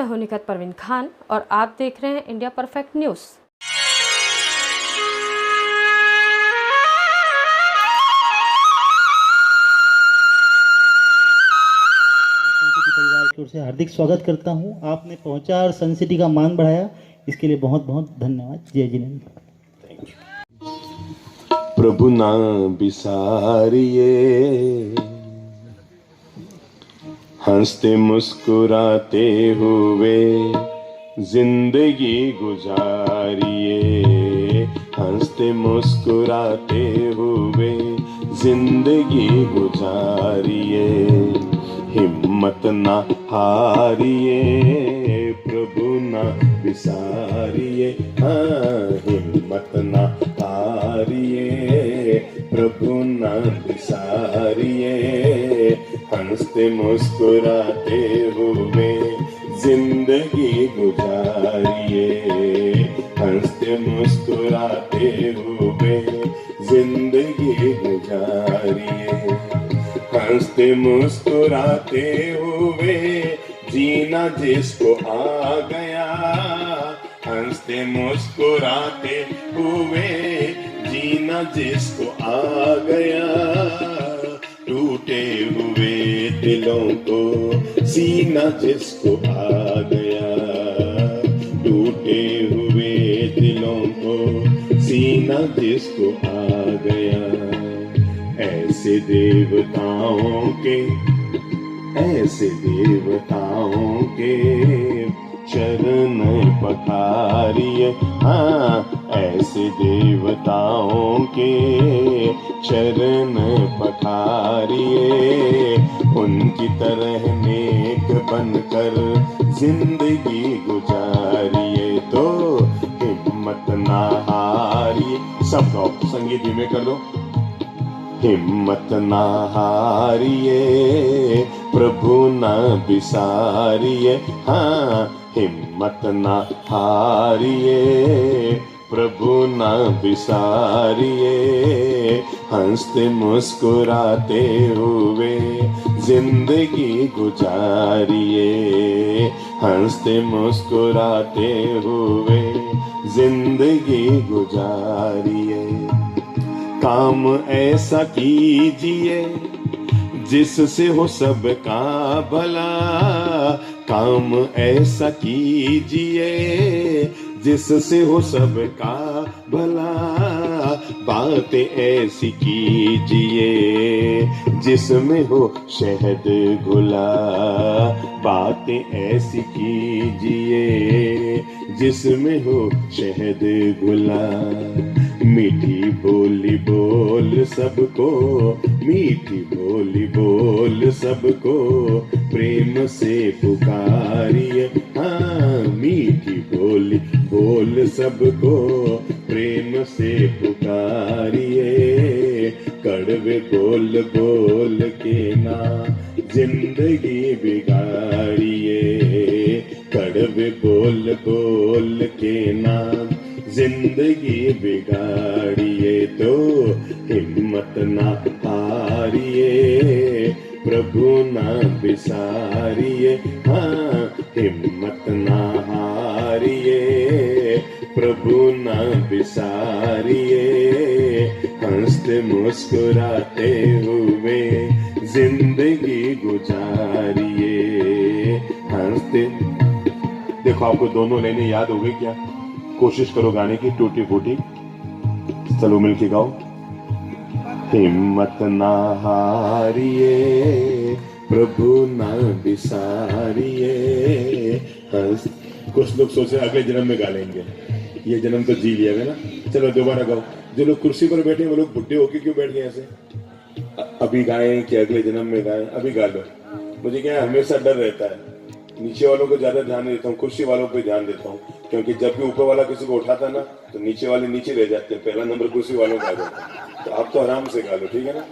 हूं निखत परवीन खान और आप देख रहे हैं इंडिया परफेक्ट न्यूज़। परिवार की ओर से हार्दिक स्वागत करता हूं। आपने पहुंचा और सन सिटी का मान बढ़ाया, इसके लिए बहुत बहुत धन्यवाद। जय जिनेंद्र। Thank you. प्रभु ना बिसारिए, हंसते मुस्कुराते हुए जिंदगी गुजारिए, हंसते मुस्कुराते हुए जिंदगी गुजारिए, हिम्मत ना हारिए, प्रभु ना बिसारिए, हाँ हिम्मत ना हारिए, प्रभु ना बिसारिए, हंसते मुस्कुराते हुए जिंदगी गुजारिए, हंसते मुस्कुराते हुए जिंदगी गुजारिए, हंसते मुस्कुराते हुए जीना जिसको आ गया, हंसते मुस्कुराते हुए जीना जिसको आ गया, टूटे हुए दिलों को सीना जिसको आ गया, टूटे हुए दिलों को सीना जिसको आ गया, ऐसे देवताओं के, ऐसे देवताओं के चरण पखारिए, हाँ ऐसे देवताओं के चरण पखारिए, उनकी तरह नेक बनकर जिंदगी गुजारिए, तो हिम्मत ना हारिए। सब गाओ, संगीत भी में कर दो। हिम्मत ना हारिए, प्रभु ना बिसारिए, हाँ हिम्मत ना हारिए, प्रभु ना बिसारिए, हंसते मुस्कुराते हुए जिंदगी गुजारिए, हंसते मुस्कुराते हुए जिंदगी गुजारिए, काम ऐसा कीजिए जिससे हो सबका भला, काम ऐसा कीजिए जिससे हो सबका भला, बातें ऐसी कीजिए जिसमें हो शहद घुला, बातें ऐसी कीजिए जिसमें हो शहद घुला, मीठी बोली बोल सबको, मीठी बोली बोल सबको प्रेम से पुकारिए, हाँ मीठी बोली बोल सबको प्रेम से पुकारिए, कड़वे बोल बोल के ना जिंदगी बिगाड़िए, कड़वे बोल बोल के ना जिंदगी बिगाड़िए, तो हिम्मत ना हारिए, प्रभु ना बिसारिए, हाँ हिम्मत ना हारिए, प्रभु ना बिसारिए, हंसते मुस्कुराते हुए जिंदगी गुजारिए, हंसते। देखो आपको दोनों लाइनें याद हो गई क्या? कोशिश करो गाने की, टूटी फूटी। चलो मिलके गाओ। हिम्मत ना हारिए, प्रभु ना बिसारिए, कुछ लोग सोच रहे अगले जन्म में गा लेंगे, ये जन्म तो जी लिया है ना। चलो दोबारा गाओ। जो लोग कुर्सी पर बैठे हैं वो लोग बुढ़े होके क्यों बैठ गए ऐसे? अभी गाएं कि अगले जन्म में गाएं? अभी गा लो। मुझे क्या हमेशा डर रहता है, नीचे वालों को ज्यादा ध्यान देता हूँ, कुर्सी वालों पे ध्यान देता हूँ, क्योंकि जब भी ऊपर वाला किसी को उठाता ना तो नीचे वाले नीचे रह जाते हैं, पहला नंबर कुर्सी वालों का आ जाता है। तो आप तो आराम से गा लो, ठीक है ना।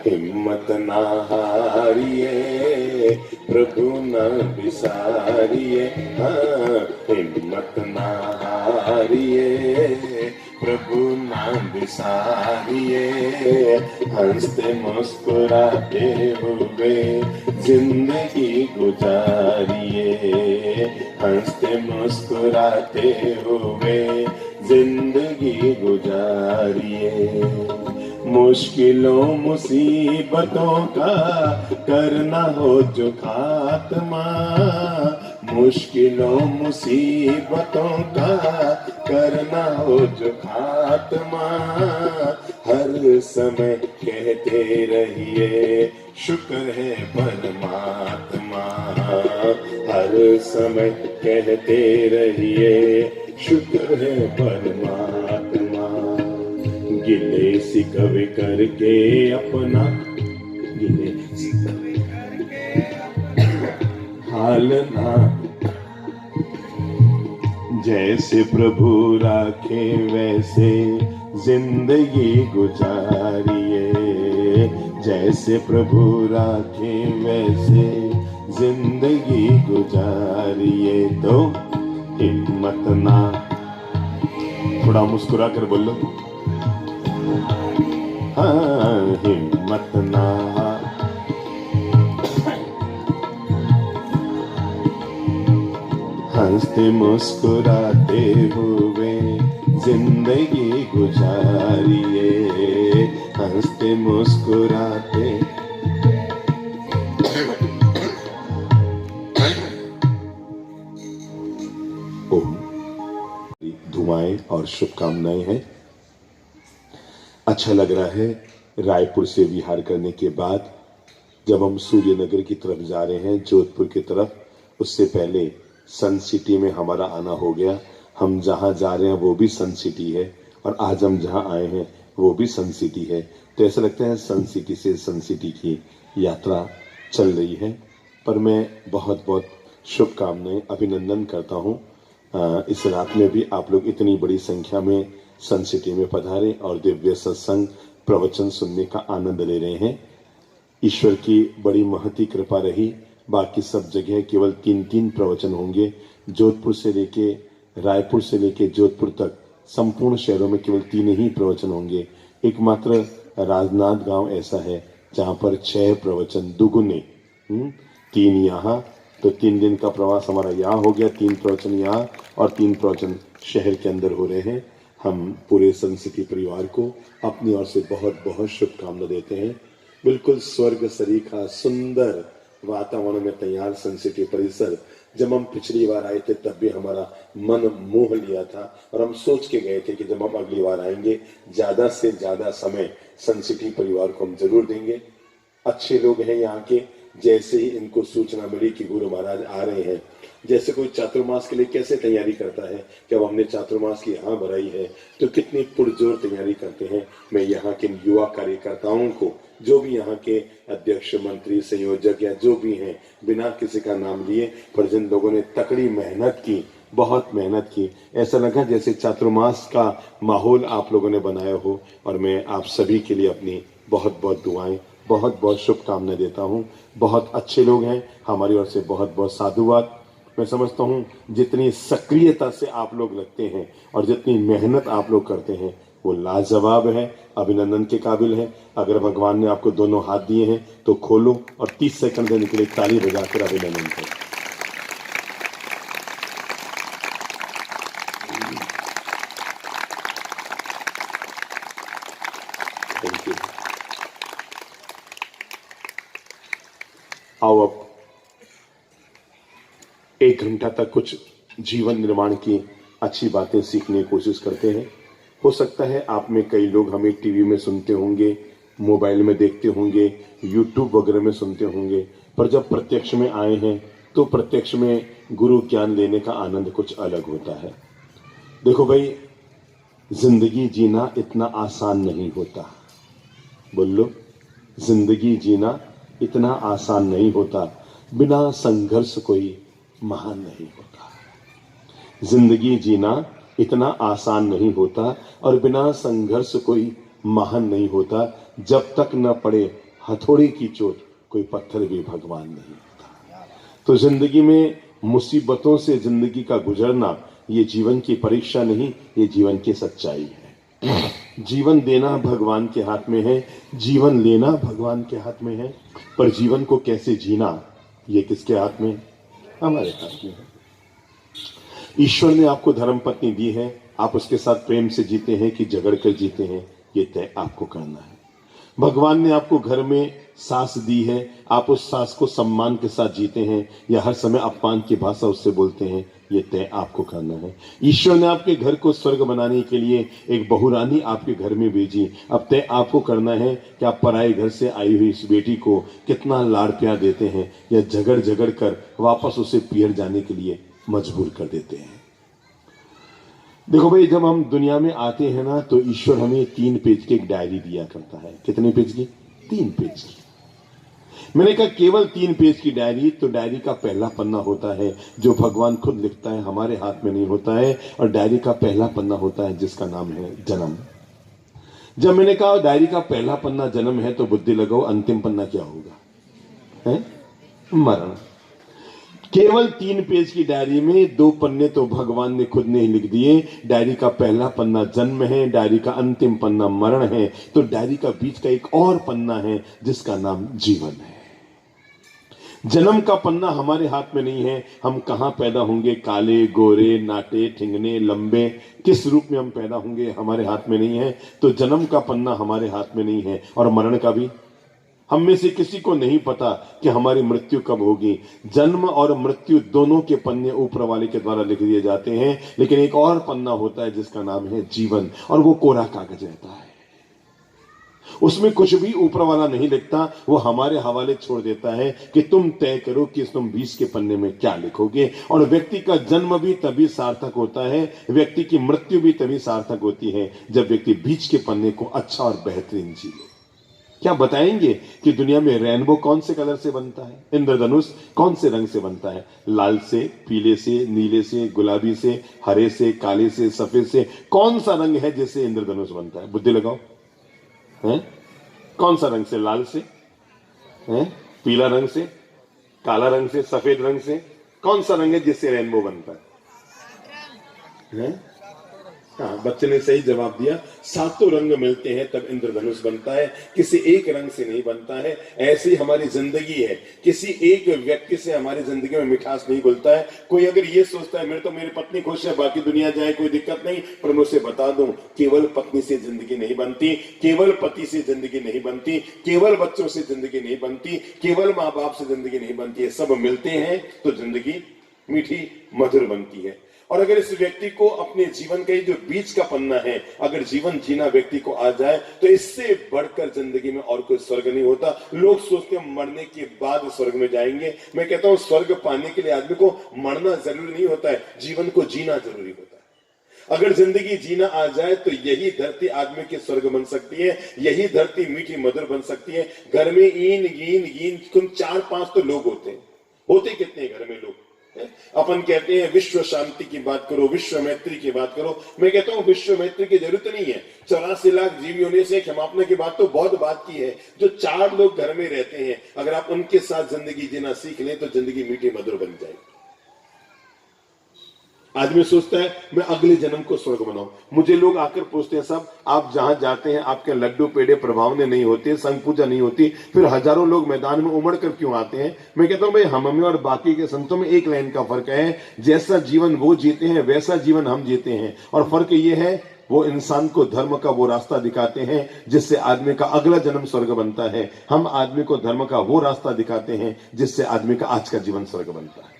हिम्मत ना हारिए, प्रभु ना बिसारिए, हाँ हिम्मत ना हारिए, प्रभु नाम बिसारिए, हंसते मुस्कुराते हुए जिंदगी गुजारिए, हंसते मुस्कुराते हुए जिंदगी गुजारिए। मुश्किलों मुसीबतों का करना हो जो खात्मा, मुश्किलों मुसीबतों का करना हो जो खात्मा, हर समय कहते रहिए शुक्र है परमात्मा, हर समय कहते रहिए शुक्र है परमात्मा। गिले सिकवे करके अपना, गिले सिकवे करके हाल ना, जैसे प्रभु राखे वैसे जिंदगी गुजारिए, जैसे प्रभु राखे वैसे जिंदगी गुजारिए। तो हिम्मत ना, थोड़ा मुस्कुरा कर बोलो, हाँ हिम्मत ना, हंसते मुस्कुराते हुए जिंदगी गुजारिए, हंसते मुस्कुराते। दुआएं और शुभकामनाएं हैं। अच्छा लग रहा है रायपुर से विहार करने के बाद जब हम सूर्यनगर की तरफ जा रहे हैं, जोधपुर की तरफ, उससे पहले सन सिटी में हमारा आना हो गया। हम जहां जा रहे हैं वो भी सन सिटी है और आज हम जहां आए हैं वो भी सन सिटी है। तो ऐसा लगता है सन सिटी से सन सिटी की यात्रा चल रही है। पर मैं बहुत बहुत शुभकामनाएं, अभिनंदन करता हूं। इस रात में भी आप लोग इतनी बड़ी संख्या में सन सिटी में पधारे और दिव्य सत्संग प्रवचन सुनने का आनंद ले रहे हैं। ईश्वर की बड़ी महती कृपा रही। बाकी सब जगह केवल 3-3 प्रवचन होंगे। जोधपुर से लेके, रायपुर से लेके जोधपुर तक संपूर्ण शहरों में केवल 3 ही प्रवचन होंगे। एकमात्र राजनांद गांव ऐसा है जहां पर 6 प्रवचन दुगुने, 3 यहाँ, तो 3 दिन का प्रवास हमारा यहाँ हो गया। 3 प्रवचन यहाँ और 3 प्रवचन शहर के अंदर हो रहे हैं। हम पूरे सन सिटी परिवार को अपनी ओर से बहुत बहुत शुभकामना देते हैं। बिल्कुल स्वर्ग सरीखा सुंदर वातावरण में तैयार सन सिटी परिसर। जब हम पिछली बार आए थे तब भी हमारा मन मोह लिया था और हम सोच के गए थे कि जब हम अगली बार आएंगे ज्यादा से ज्यादा समय सन सिटी परिवार को हम जरूर देंगे। अच्छे लोग हैं यहाँ के। जैसे ही इनको सूचना मिली कि गुरु महाराज आ रहे हैं, जैसे कोई चातुर्मास के लिए कैसे तैयारी करता है कि अब हमने चातुर्मास की यहाँ भराई है तो कितनी पुरजोर तैयारी करते हैं। मैं यहाँ के युवा कार्यकर्ताओं को, जो भी यहाँ के अध्यक्ष, मंत्री, संयोजक या जो भी हैं, बिना किसी का नाम लिए, पर जिन लोगों ने तकड़ी मेहनत की, बहुत मेहनत की, ऐसा लगा जैसे चातुर्मास का माहौल आप लोगों ने बनाया हो। और मैं आप सभी के लिए अपनी बहुत बहुत दुआएं, बहुत बहुत शुभकामनाएं देता हूं। बहुत अच्छे लोग हैं, हमारी ओर से बहुत बहुत साधुवाद। मैं समझता हूं जितनी सक्रियता से आप लोग लगते हैं और जितनी मेहनत आप लोग करते हैं वो लाजवाब है, अभिनंदन के काबिल है। अगर भगवान ने आपको दोनों हाथ दिए हैं तो खोलो और 30 सेकंड देने के लिए ताली बजाकर अभिनंदन करो। Thank you. आओ अब 1 घंटा तक कुछ जीवन निर्माण की अच्छी बातें सीखने की कोशिश करते हैं। हो सकता है आप में कई लोग हमें टीवी में सुनते होंगे, मोबाइल में देखते होंगे, यूट्यूब वगैरह में सुनते होंगे, पर जब प्रत्यक्ष में आए हैं तो प्रत्यक्ष में गुरु ज्ञान लेने का आनंद कुछ अलग होता है। देखो भाई, जिंदगी जीना इतना आसान नहीं होता। बोलो, जिंदगी जीना इतना आसान नहीं होता। बिना संघर्ष कोई महान नहीं होता। जिंदगी जीना इतना आसान नहीं होता और बिना संघर्ष कोई महान नहीं होता। जब तक न पड़े हथौड़े की चोट, कोई पत्थर भी भगवान नहीं होता। तो जिंदगी में मुसीबतों से जिंदगी का गुजरना ये जीवन की परीक्षा नहीं, ये जीवन की सच्चाई है। जीवन देना भगवान के हाथ में है, जीवन लेना भगवान के हाथ में है, पर जीवन को कैसे जीना ये किसके हाथ में? हमारे हाथ में है। ईश्वर ने आपको धर्म पत्नी दी है, आप उसके साथ प्रेम से जीते हैं कि झगड़ कर जीते हैं, ये तय आपको करना है। भगवान ने आपको घर में सास दी है, आप उस सास को सम्मान के साथ जीते हैं या हर समय अपमान की भाषा उससे बोलते हैं, ये तय आपको करना है। ईश्वर ने आपके घर को स्वर्ग बनाने के लिए एक बहुरानी आपके घर में भेजी, अब तय आपको करना है कि आप पराए घर से आई हुई इस बेटी को कितना लाड़ प्यार देते हैं या झगड़ झगड़ कर वापस उसे पियर जाने के लिए मजबूर कर देते हैं। देखो भाई, जब हम दुनिया में आते हैं ना, तो ईश्वर हमें 3 पेज की एक डायरी दिया करता है। कितने पेज की? 3 पेज की। मैंने कहा केवल 3 पेज की डायरी, तो डायरी का पहला पन्ना होता है जो भगवान खुद लिखता है, हमारे हाथ में नहीं होता है, और डायरी का पहला पन्ना होता है जिसका नाम है जन्म। जब मैंने कहा डायरी का पहला पन्ना जन्म है, तो बुद्धि लगाओ अंतिम पन्ना क्या होगा? है मरण। केवल 3 पेज की डायरी में 2 पन्ने तो भगवान ने खुद ने ही लिख दिए। डायरी का पहला पन्ना जन्म है, डायरी का अंतिम पन्ना मरण है, तो डायरी का बीच का एक और पन्ना है जिसका नाम जीवन है। जन्म का पन्ना हमारे हाथ में नहीं है, हम कहां पैदा होंगे, काले गोरे नाटे ठिंगने लंबे, किस रूप में हम पैदा होंगे हमारे हाथ में नहीं है। तो जन्म का पन्ना हमारे हाथ में नहीं है, और मरण का भी। हम में से किसी को नहीं पता कि हमारी मृत्यु कब होगी। जन्म और मृत्यु दोनों के पन्ने ऊपर वाले के द्वारा लिख दिए जाते हैं, लेकिन एक और पन्ना होता है जिसका नाम है जीवन, और वो कोरा कागज रहता है। उसमें कुछ भी ऊपर वाला नहीं लिखता, वो हमारे हवाले छोड़ देता है कि तुम तय करो कि तुम 20 के पन्ने में क्या लिखोगे। और व्यक्ति का जन्म भी तभी सार्थक होता है, व्यक्ति की मृत्यु भी तभी सार्थक होती है जब व्यक्ति बीच के पन्ने को अच्छा और बेहतरीन जी ले। क्या बताएंगे कि दुनिया में रेनबो कौन से कलर से बनता है? इंद्रधनुष कौन से रंग से बनता है? लाल से, पीले से, नीले से, गुलाबी से, हरे से, काले से, सफेद से। कौन सा रंग है जिससे इंद्रधनुष बनता है? बुद्धि लगाओ। है कौन सा रंग से? लाल से, है पीला रंग से, काला रंग से, सफेद रंग से। कौन सा रंग है जिससे रेनबो बनता है? हाँ, बच्चे ने सही जवाब दिया। 7 रंग मिलते हैं तब इंद्रधनुष बनता है, किसी एक रंग से नहीं बनता है। ऐसी हमारी जिंदगी है, किसी एक व्यक्ति से हमारी जिंदगी में मिठास नहीं घुलता है। कोई अगर ये सोचता है मेरी पत्नी खुश है, बाकी दुनिया जाए कोई दिक्कत नहीं, पर मैं उसे बता दूं केवल पत्नी से जिंदगी नहीं बनती, केवल पति से जिंदगी नहीं बनती, केवल बच्चों से जिंदगी नहीं बनती, केवल माँ बाप से जिंदगी नहीं बनती है। सब मिलते हैं तो जिंदगी मीठी मधुर बनती है। और अगर इस व्यक्ति को अपने जीवन का जो बीच का पन्ना है, अगर जीवन जीना व्यक्ति को आ जाए, तो इससे बढ़कर जिंदगी में और कोई स्वर्ग नहीं होता। लोग सोचते हैं मरने के बाद स्वर्ग में जाएंगे। मैं कहता हूं स्वर्ग पाने के लिए आदमी को मरना जरूरी नहीं होता है, जीवन को जीना जरूरी होता है। अगर जिंदगी जीना आ जाए तो यही धरती आदमी के स्वर्ग बन सकती है, यही धरती मीठी मधुर बन सकती है। घर में ईन गीन गीन तुम 4-5 तो लोग होते कितने घर में लोग? अपन कहते हैं विश्व शांति की बात करो, विश्व मैत्री की बात करो। मैं कहता हूं विश्व मैत्री की जरूरत नहीं है। 84 लाख जीव होने से क्षमापना की बात तो बहुत बात की है। जो 4 लोग घर में रहते हैं, अगर आप उनके साथ जिंदगी जीना सीख लें तो जिंदगी मीठी मधुर बन जाएगी। आदमी सोचता है मैं अगले जन्म को स्वर्ग बनाऊं। मुझे लोग आकर पूछते हैं, साहब आप जहां जाते हैं आपके लड्डू पेड़े प्रभावने नहीं होते, संग पूजा नहीं होती, फिर हजारों लोग मैदान में उमड़ कर क्यों आते हैं? मैं कहता हूं भाई, हम में और बाकी के संतों में एक लाइन का फर्क है। जैसा जीवन वो जीते हैं वैसा जीवन हम जीते हैं, और फर्क ये है वो इंसान को धर्म का वो रास्ता दिखाते हैं जिससे आदमी का अगला जन्म स्वर्ग बनता है। हम आदमी को धर्म का वो रास्ता दिखाते हैं जिससे आदमी का आज का जीवन स्वर्ग बनता है।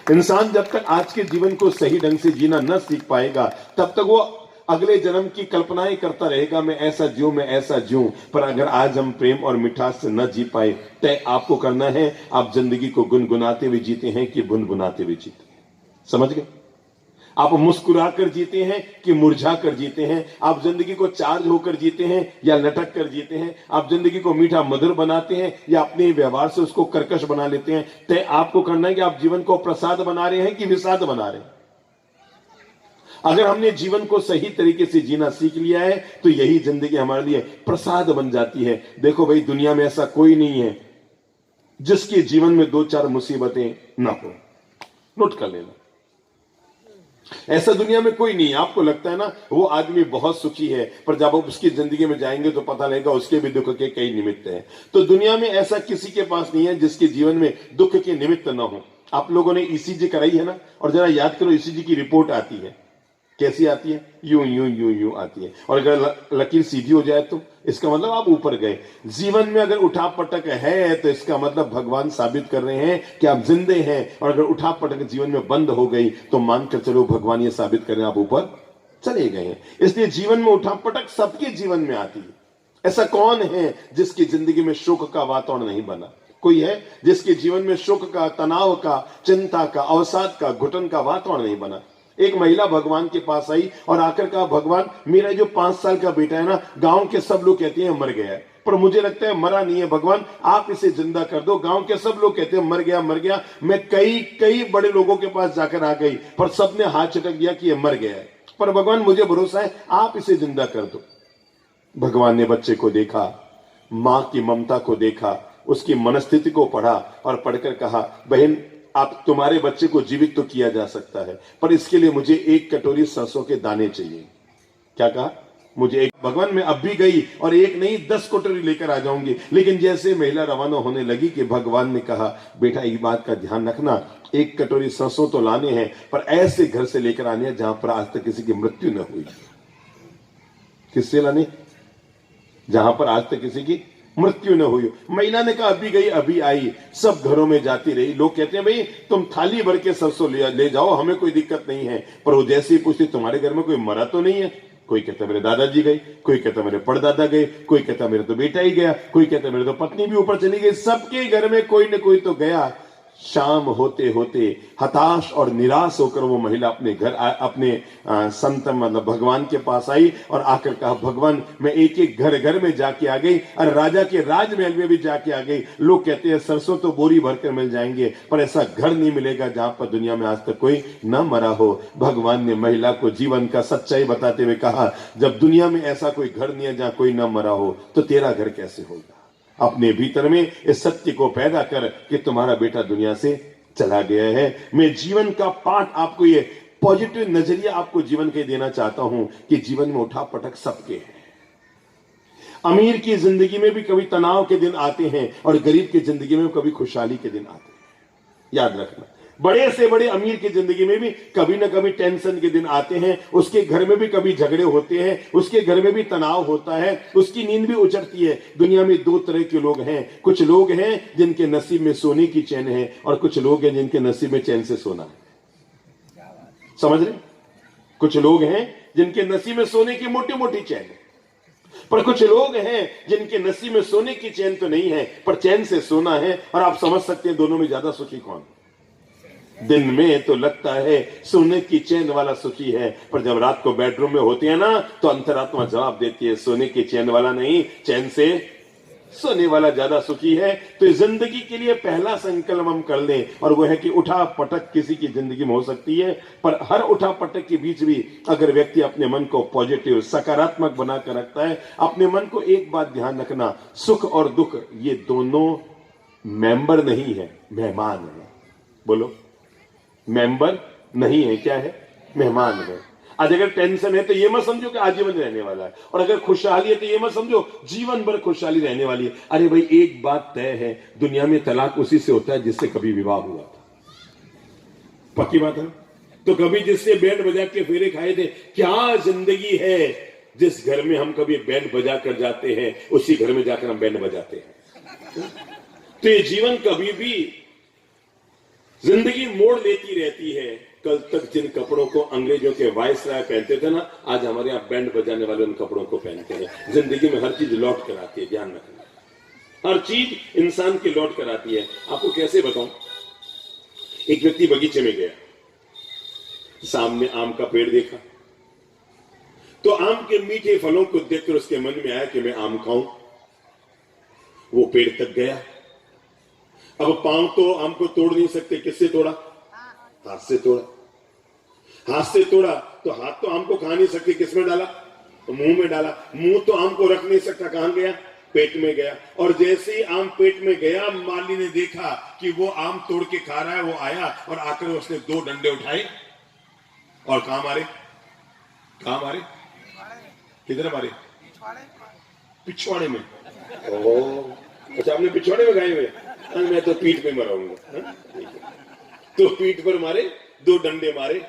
इंसान जब तक आज के जीवन को सही ढंग से जीना न सीख पाएगा, तब तक वो अगले जन्म की कल्पनाएं करता रहेगा, मैं ऐसा जीऊं, मैं ऐसा जीऊं। पर अगर आज हम प्रेम और मिठास से न जी पाए, तय आपको करना है आप जिंदगी को गुनगुनाते हुए जीते हैं कि बुनबुनाते हुए जीते हैं। समझ गए? आप मुस्कुरा कर जीते हैं कि मुरझा कर जीते हैं? आप जिंदगी को चार्ज होकर जीते हैं या लटक कर जीते हैं? आप जिंदगी को मीठा मधुर बनाते हैं या अपने व्यवहार से उसको कर्कश बना लेते हैं? तय आपको करना है कि आप जीवन को प्रसाद बना रहे हैं कि विषाद बना रहे हैं। अगर हमने जीवन को सही तरीके से जीना सीख लिया है तो यही जिंदगी हमारे लिए प्रसाद बन जाती है। देखो भाई, दुनिया में ऐसा कोई नहीं है जिसके जीवन में 2-4 मुसीबतें ना हो। नोट कर लेना। ऐसा दुनिया में कोई नहीं। आपको लगता है ना वो आदमी बहुत सुखी है, पर जब आप उसकी जिंदगी में जाएंगे तो पता लगेगा उसके भी दुख के कई निमित्त हैं। तो दुनिया में ऐसा किसी के पास नहीं है जिसके जीवन में दुख के निमित्त न हो। आप लोगों ने ईसीजी कराई है ना, और जरा याद करो ईसीजी की रिपोर्ट आती है कैसी आती है, यूं यूं यूं यूं आती है, और अगर लकीर सीधी हो जाए तो इसका मतलब आप ऊपर गए। जीवन में अगर उठा पटक है तो इसका मतलब भगवान साबित कर रहे हैं कि आप जिंदे हैं, और अगर उठा पटक जीवन में बंद हो गई तो मानकर चलो भगवान ये साबित कर रहे हैं आप ऊपर चले गए हैं। इसलिए जीवन में उठा पटक सबके जीवन में आती है। ऐसा कौन है जिसकी जिंदगी में शोक का वातावरण नहीं बना? कोई है जिसके जीवन में शोक का, तनाव का, चिंता का, अवसाद का, घुटन का वातावरण नहीं बना? एक महिला भगवान के पास आई और आकर कहा, भगवान मेरा जो 5 साल का बेटा है ना, गांव के सब लोग कहते हैं मर गया है, पर मुझे लगता है मरा नहीं है, भगवान आप इसे जिंदा कर दो। गांव के सब लोग कहते हैं मर गया मर गया। मैं कई बड़े लोगों के पास जाकर आ गई, पर सबने हाथ चटक दिया कि यह मर गया है, पर भगवान मुझे भरोसा है आप इसे जिंदा कर दो। भगवान ने बच्चे को देखा, मां की ममता को देखा, उसकी मनस्थिति को पढ़ा और पढ़कर कहा, बहन आप तुम्हारे बच्चे को जीवित तो किया जा सकता है, पर इसके लिए मुझे 1 कटोरी सरसों के दाने चाहिए। क्या कहा? मुझे एक। भगवान मैं अब भी गई और 1 नहीं 10 कटोरी लेकर आ जाऊंगी। लेकिन जैसे महिला रवाना होने लगी कि भगवान ने कहा, बेटा एक बात का ध्यान रखना, 1 कटोरी सरसों तो लाने हैं, पर ऐसे घर से लेकर आने हैं जहां पर आज तक किसी की मृत्यु न हुई। किससे लाने? जहां पर आज तक किसी की मृत्यु न हुई। महिला ने कहा अभी गई अभी आई, सब घरों में जाती रही। लोग कहते हैं भाई तुम थाली भर के सरसों ले जाओ, हमें कोई दिक्कत नहीं है, पर वो जैसे ही पूछती तुम्हारे घर में कोई मरा तो नहीं है? कोई कहता मेरे दादाजी गए, कोई कहता मेरे परदादा गए, कोई कहता मेरे तो बेटा ही गया, कोई कहता मेरे तो पत्नी भी ऊपर चली गई। सबके घर में कोई न कोई तो गया। शाम होते होते हताश और निराश होकर वो महिला अपने घर अपने संत मतलब भगवान के पास आई और आकर कहा, भगवान मैं एक घर में जाके आ गई और राजा के राजमहल में भी जाके आ गई। लोग कहते हैं सरसों तो बोरी भरकर मिल जाएंगे, पर ऐसा घर नहीं मिलेगा जहां पर दुनिया में आज तक कोई न मरा हो। भगवान ने महिला को जीवन का सच्चाई बताते हुए कहा, जब दुनिया में ऐसा कोई घर नहीं है जहां कोई न मरा हो, तो तेरा घर कैसे होगा? अपने भीतर में इस सत्य को पैदा कर कि तुम्हारा बेटा दुनिया से चला गया है। मैं जीवन का पाठ आपको, ये पॉजिटिव नजरिया आपको जीवन के देना चाहता हूं कि जीवन में उठा पटक सबके है। अमीर की जिंदगी में भी कभी तनाव के दिन आते हैं और गरीब की जिंदगी में कभी खुशहाली के दिन आते हैं। याद रखना, बड़े से बड़े अमीर की जिंदगी में भी कभी ना कभी टेंशन के दिन आते हैं। उसके घर में भी कभी झगड़े होते हैं, उसके घर में भी तनाव होता है, उसकी नींद भी उचटती है। दुनिया में 2 तरह के लोग हैं। कुछ लोग हैं जिनके नसीब में सोने की चैन है, और कुछ लोग हैं जिनके नसीब में चैन से सोना है। समझ रहे? कुछ लोग हैं जिनके नसीब में सोने की मोटी मोटी चैन है, पर कुछ लोग हैं जिनके नसीब में सोने की चैन तो नहीं है, पर चैन से सोना है। और आप समझ सकते हैं दोनों में ज्यादा सुखी कौन? दिन में तो लगता है सोने की चैन वाला सुखी है, पर जब रात को बेडरूम में होती है ना, तो अंतरात्मा जवाब देती है सोने की चैन वाला नहीं, चैन से सोने वाला ज्यादा सुखी है। तो जिंदगी के लिए पहला संकल्प हम कर लें, और वह है कि उठा पटक किसी की जिंदगी में हो सकती है, पर हर उठा पटक के बीच भी अगर व्यक्ति अपने मन को पॉजिटिव सकारात्मक बनाकर रखता है, अपने मन को एक बात ध्यान रखना, सुख और दुख ये दोनों मेंबर नहीं है, मेहमान है। बोलो, मेंबर नहीं है, क्या है? मेहमान है। आज अगर टेंशन है तो ये मत समझो कि आजीवन रहने वाला है, और अगर खुशहाली है तो ये मत समझो जीवन भर खुशहाली रहने वाली है। अरे भाई एक बात तय है, दुनिया में तलाक उसी से होता है जिससे कभी विवाह हुआ था। पक्की बात है। तो कभी जिससे बैंड बजा के फेरे खाए थे, क्या जिंदगी है जिस घर में हम कभी बैंड बजा कर जाते हैं उसी घर में जाकर हम बैंड बजाते हैं। तो ये जीवन कभी भी जिंदगी मोड़ लेती रहती है। कल तक जिन कपड़ों को अंग्रेजों के वायसराय पहनते थे ना, आज हमारे यहाँ बैंड बजाने वाले उन कपड़ों को पहनते हैं। जिंदगी में हर चीज लौट कर आती है, ध्यान रखना, हर चीज इंसान की लौट कर आती है। आपको कैसे बताऊं? एक व्यक्ति बगीचे में गया, सामने आम का पेड़ देखा, तो आम के मीठे फलों को देखकर उसके मन में आया कि मैं आम खाऊं। वो पेड़ तक गया। अब पांव तो आम को तोड़ नहीं सकते, किससे तोड़ा? हाथ से तोड़ा। हाथ से तोड़ा तो हाथ तो आम को खा नहीं सकते, किसमें डाला? तो मुंह में डाला। मुंह तो आम को रख नहीं सकता, कहां गया? पेट में गया। और जैसे ही आम पेट में गया, माली ने देखा कि वो आम तोड़ के खा रहा है। वो आया और आकर उसने 2 डंडे उठाए और कहां मारे? कहां मारे? किधर मारे? पिछवाड़े में। ओह, अच्छा, आपने पिछवाड़े में गाए हुए? मैं तो पीठ पे मराऊंगा। तो पीठ पर मारे, 2 डंडे मारे।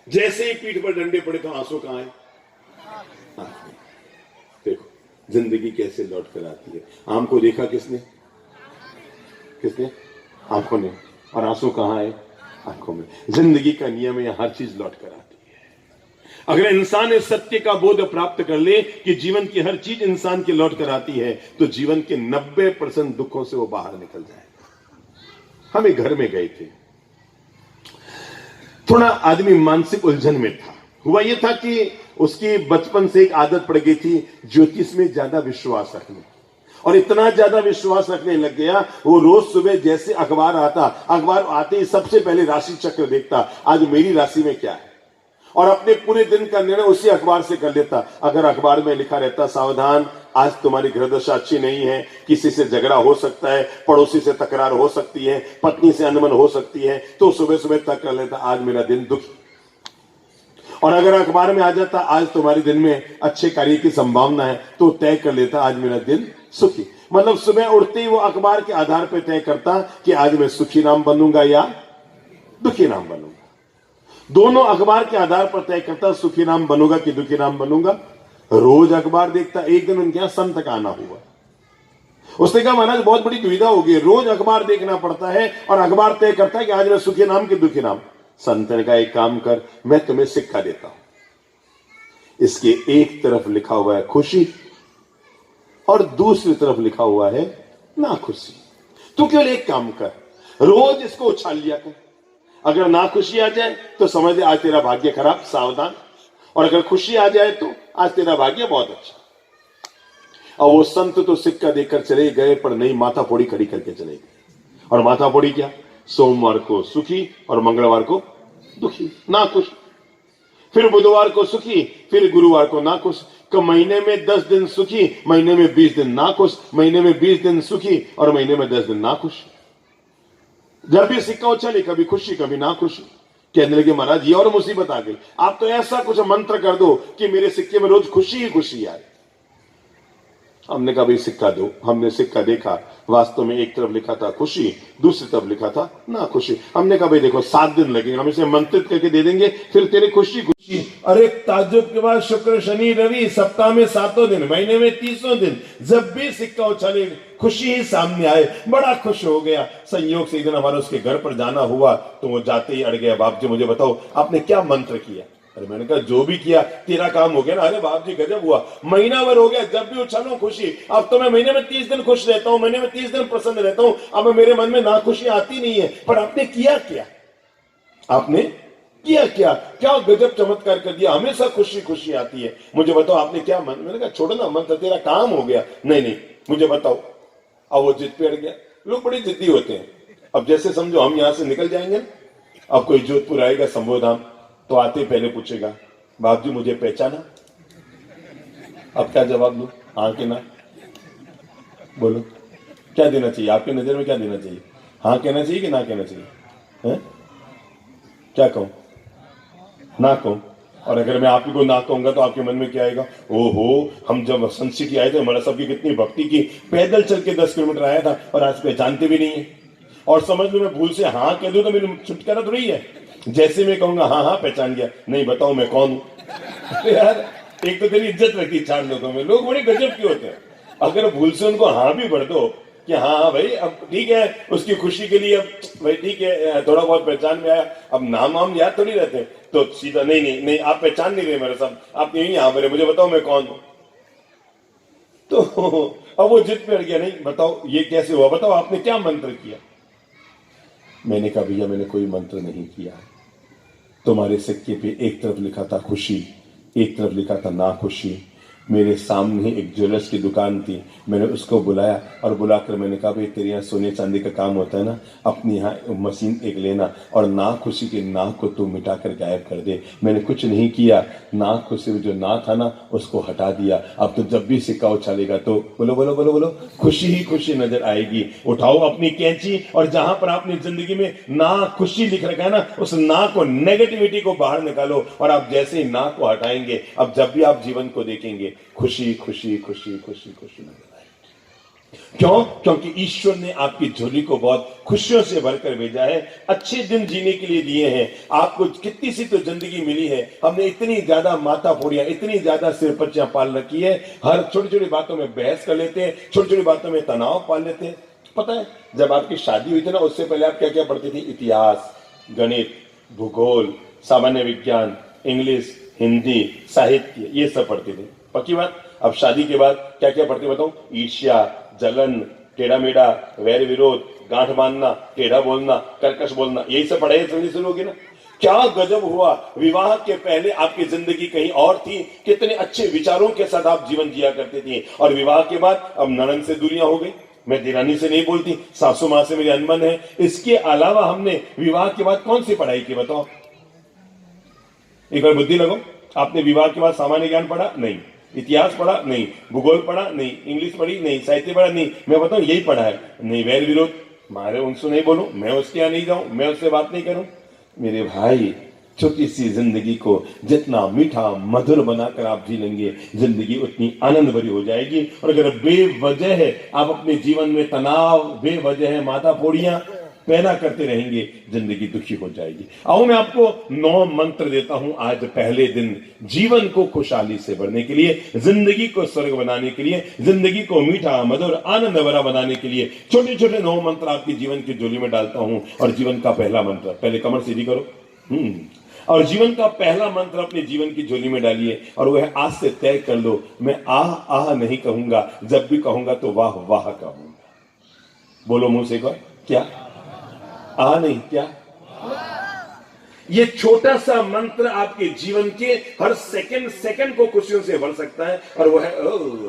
जैसे ही पीठ पर डंडे पड़े तो आंसू कहां है? देखो जिंदगी कैसे लौट कर आती है। आम को देखा किसने? किसने? आंखों ने। और आंसू कहां है? आंखों में। जिंदगी का नियम है, हर चीज लौट कर आती है। अगर इंसान इस सत्य का बोध प्राप्त कर ले कि जीवन की हर चीज इंसान की लौट कर आती है, तो जीवन के 90% दुखों से वो बाहर निकल जाएगा। हम एक घर में गए थे, थोड़ा आदमी मानसिक उलझन में था। हुआ यह था कि उसकी बचपन से एक आदत पड़ गई थी ज्योतिष में ज्यादा विश्वास रखने, और इतना ज्यादा विश्वास रखने लग गया, वो रोज सुबह जैसे अखबार आता, अखबार आते ही सबसे पहले राशि चक्र देखता, आज मेरी राशि में क्या है, और अपने पूरे दिन का निर्णय उसी अखबार से कर लेता। अगर अखबार में लिखा रहता सावधान, आज तुम्हारी ग्रह दशा अच्छी नहीं है, किसी से झगड़ा हो सकता है, पड़ोसी से तकरार हो सकती है, पत्नी से अनबन हो सकती है, तो सुबह सुबह तक कर लेता आज मेरा दिन दुखी। और अगर अखबार में आ जाता आज तुम्हारे दिन में अच्छे कार्य की संभावना है, तो तय कर लेता आज मेरा दिन सुखी। मतलब सुबह उठते ही वो अखबार के आधार पर तय करता कि आज मैं सुखी नाम बनूंगा या दुखी नाम बनूंगा। दोनों अखबार के आधार पर तय करता सुखी नाम बनूंगा कि दुखी नाम बनूंगा। रोज अखबार देखता। एक दिन उनके यहां संत का आना हुआ। उसने कहा महाराज बहुत बड़ी दुविधा होगी, रोज अखबार देखना पड़ता है और अखबार तय करता है कि आज मैं सुखी नाम कि दुखी नाम। संत ने कहा एक काम कर, मैं तुम्हें सिक्का देता हूं, इसके एक तरफ लिखा हुआ है खुशी और दूसरी तरफ लिखा हुआ है ना खुशी। तू केवल एक काम कर, रोज इसको उछाल लिया कर। अगर ना खुशी आ जाए तो समझ ले आज तेरा भाग्य खराब, सावधान। और अगर खुशी आ जाए तो आज तेरा भाग्य बहुत अच्छा। और वो संत तो सिक्का देकर चले गए, पर नई माथा फोड़ी खड़ी करके चले गए। और माथा फोड़ी क्या? सोमवार को सुखी और मंगलवार को दुखी, ना खुश। फिर बुधवार को सुखी, फिर गुरुवार को ना खुश। महीने में 10 दिन सुखी, महीने में 20 दिन ना खुश, महीने में 20 दिन सुखी और महीने में 10 दिन ना खुश। जब भी सिक्का उछले कभी खुशी कभी ना खुशी। कहने लगे महाराज ये और मुसीबत आ गई, आप तो ऐसा कुछ मंत्र कर दो कि मेरे सिक्के में रोज खुशी ही खुशी आए। हमने कहा भाई सिक्का दो। हमने सिक्का देखा, वास्तव में एक तरफ लिखा था खुशी, दूसरी तरफ लिखा था ना खुशी। हमने कहा भाई देखो 7 दिन लगेंगे, हम इसे मंत्रित करके दे देंगे, फिर तेरे खुशी खुशी। अरे ताज्जुब के बाद शुक्र शनि रवि, सप्ताह में 7 दिन, महीने में 30 दिन, जब भी सिक्का उछाले खुशी ही सामने आए। बड़ा खुश हो गया। संयोग से एक दिन हमारा उसके घर पर जाना हुआ, तो वो जाते ही अड़ गया, बाप जी मुझे बताओ आपने क्या मंत्र किया? अरे मैंने कहा जो भी किया तेरा काम हो गया ना। अरे बाप जी गजब हुआ, महीना भर हो गया जब भी उछालो खुशी। अब तो मैं महीने में 30 दिन खुश रहता हूं, महीने में 30 दिन प्रसन्न रहता हूं। अब मेरे मन में ना खुशी आती नहीं है। पर आपने किया क्या? आपने किया क्या? क्या गजब चमत्कार कर दिया, हमेशा खुशी खुशी आती है। मुझे बताओ आपने क्या मन? मैंने कहा छोड़ो ना मंत्र, तेरा काम हो गया। नहीं नहीं मुझे बताओ। अब वो जिद पे अड़ गया। लोग बड़े जिद्दी होते हैं। अब जैसे समझो हम यहां से निकल जाएंगे, अब कोई जोधपुर आएगा संबोधाम, तो आते पहले पूछेगा बाप जी मुझे पहचाना? अब क्या जवाब दो? हाँ कि ना? बोलो क्या देना चाहिए? आपकी नजर में क्या देना चाहिए? हाँ कहना चाहिए कि ना कहना चाहिए? है? क्या कहूं? ना कहूं? और अगर मैं आप ही को ना कहूंगा तो आपके मन में क्या आएगा? ओहो हम जब सन सिटी आए थे हमारा सबकी कितनी भक्ति की, पैदल चल के 10 किलोमीटर आया था और आज पहचानते भी नहीं है। और समझ लो मैं भूल से हाँ कह दूं तो मेरी छुटकारा थोड़ी है। जैसे मैं कहूंगा हाँ हाँ पहचान गया, नहीं बताओ मैं कौन हूं। यार एक तो तेरी इज्जत रखी 4 लोगों में। लोग बड़े गजब के होते हैं। अगर भूल से उनको हाँ भी भर दो कि हाँ हाँ भाई अब ठीक है, उसकी खुशी के लिए अब भाई ठीक है थोड़ा बहुत पहचान में आया, अब नाम वाम याद थोड़ी रहते, तो सीधा नहीं नहीं नहीं आप पहचान नहीं रहे मेरे साथ, आप यही यहाँ भरे, मुझे बताओ मैं कौन हूं। तो अब वो जिद पे अड़ गया, नहीं बताओ ये कैसे हुआ, बताओ आपने क्या मंत्र किया? मैंने कहा भैया मैंने कोई मंत्र नहीं किया, तुम्हारे सिक्के पे एक तरफ लिखा था खुशी, एक तरफ लिखा था ना खुशी। मेरे सामने एक ज्वेलर्स की दुकान थी, मैंने उसको बुलाया और बुलाकर मैंने कहा भाई तेरे यहाँ सोने चांदी का काम होता है ना, अपनी यहाँ मशीन एक लेना और नाक खुशी के नाक को तू मिटा कर गायब कर दे। मैंने कुछ नहीं किया, नाक खुशी जो ना था ना उसको हटा दिया। अब तो जब भी सिक्का उछालेगा तो बोलो बोलो बोलो बोलो खुशी ही खुशी नजर आएगी। उठाओ अपनी कैंची और जहां पर आपने जिंदगी में ना खुशी लिख रखा है ना, उस ना को, नेगेटिविटी को बाहर निकालो और आप जैसे ही ना को हटाएंगे, अब जब भी आप जीवन को देखेंगे खुशी खुशी खुशी खुशी खुशी नजर आएगी। क्यों? क्योंकि ईश्वर ने आपकी झोली को बहुत खुशियों से भरकर भेजा है, अच्छे दिन जीने के लिए दिए हैं आपको। कितनी सी तो जिंदगी मिली है, हमने इतनी ज्यादा माता फोड़ियां, इतनी ज्यादा सिरपच्चियां पाल रखी है, हर छोटी छोटी बातों में बहस कर लेते हैं, छोटी छोटी बातों में तनाव पाल लेते हैं। पता है जब आपकी शादी हुई थी ना, उससे पहले आप क्या क्या पढ़ती थी? इतिहास, गणित, भूगोल, सामान्य विज्ञान, इंग्लिश, हिंदी, साहित्य, ये सब पढ़ते थे। पक्की बात? अब शादी के बाद क्या क्या पढ़ते बताऊं? ईर्ष्या, जलन, टेढ़ा मेढ़ा, वैर विरोध, गांठ बांधना, टेढ़ा बोलना, कर्कश बोलना, यही सब पढ़ाई जल्दी शुरू होगी ना। क्या गजब हुआ, विवाह के पहले आपकी जिंदगी कहीं और थी, कितने अच्छे विचारों के साथ आप जीवन जिया करते थे, और विवाह के बाद अब ननद से दूरियां हो गई, मैं दिरानी से नहीं बोलती, सासू मां से मेरी अनबन है। इसके अलावा हमने विवाह के बाद कौन सी पढ़ाई की बताओ? एक बार बुद्धि लगाओ। आपने विवाह के बाद सामान्य ज्ञान पढ़ा? नहीं। इतिहास पढ़ा? नहीं। भूगोल पढ़ा? नहीं। इंग्लिश पढ़ी? नहीं। साहित्य पढ़ा? नहीं। मैं बताऊं यही पढ़ा है। नहीं। वैर विरोध, मारे उनसे नहीं बोलूं, मैं उसके यहाँ नहीं जाऊं, मैं उससे बात नहीं करूं। मेरे भाई, छोटी सी जिंदगी को जितना मीठा मधुर बनाकर आप जी लेंगे, जिंदगी उतनी आनंद भरी हो जाएगी। और अगर बेवजह है आप अपने जीवन में तनाव, बेवजह है माथा फोड़ियां पैदा करते रहेंगे, जिंदगी दुखी हो जाएगी। आओ मैं आपको 9 मंत्र देता हूं आज पहले दिन, जीवन को खुशहाली से भरने के लिए, जिंदगी को स्वर्ग बनाने के लिए, जिंदगी को मीठा मधुर आनंद भरा बनाने के लिए छोटे छोटे 9 मंत्र आपके जीवन की झोली में डालता हूं। और जीवन का पहला मंत्र, पहले कमर सीधी करो, और जीवन का पहला मंत्र अपने जीवन की झोली में डालिए, और वह आज से तय कर लो, मैं आह आह नहीं कहूंगा, जब भी कहूंगा तो वाह वाह कहूंगा। बोलो मुंह से, क्या? नहीं, क्या? ये छोटा सा मंत्र आपके जीवन के हर सेकंड को खुशियों से भर सकता है। और वो है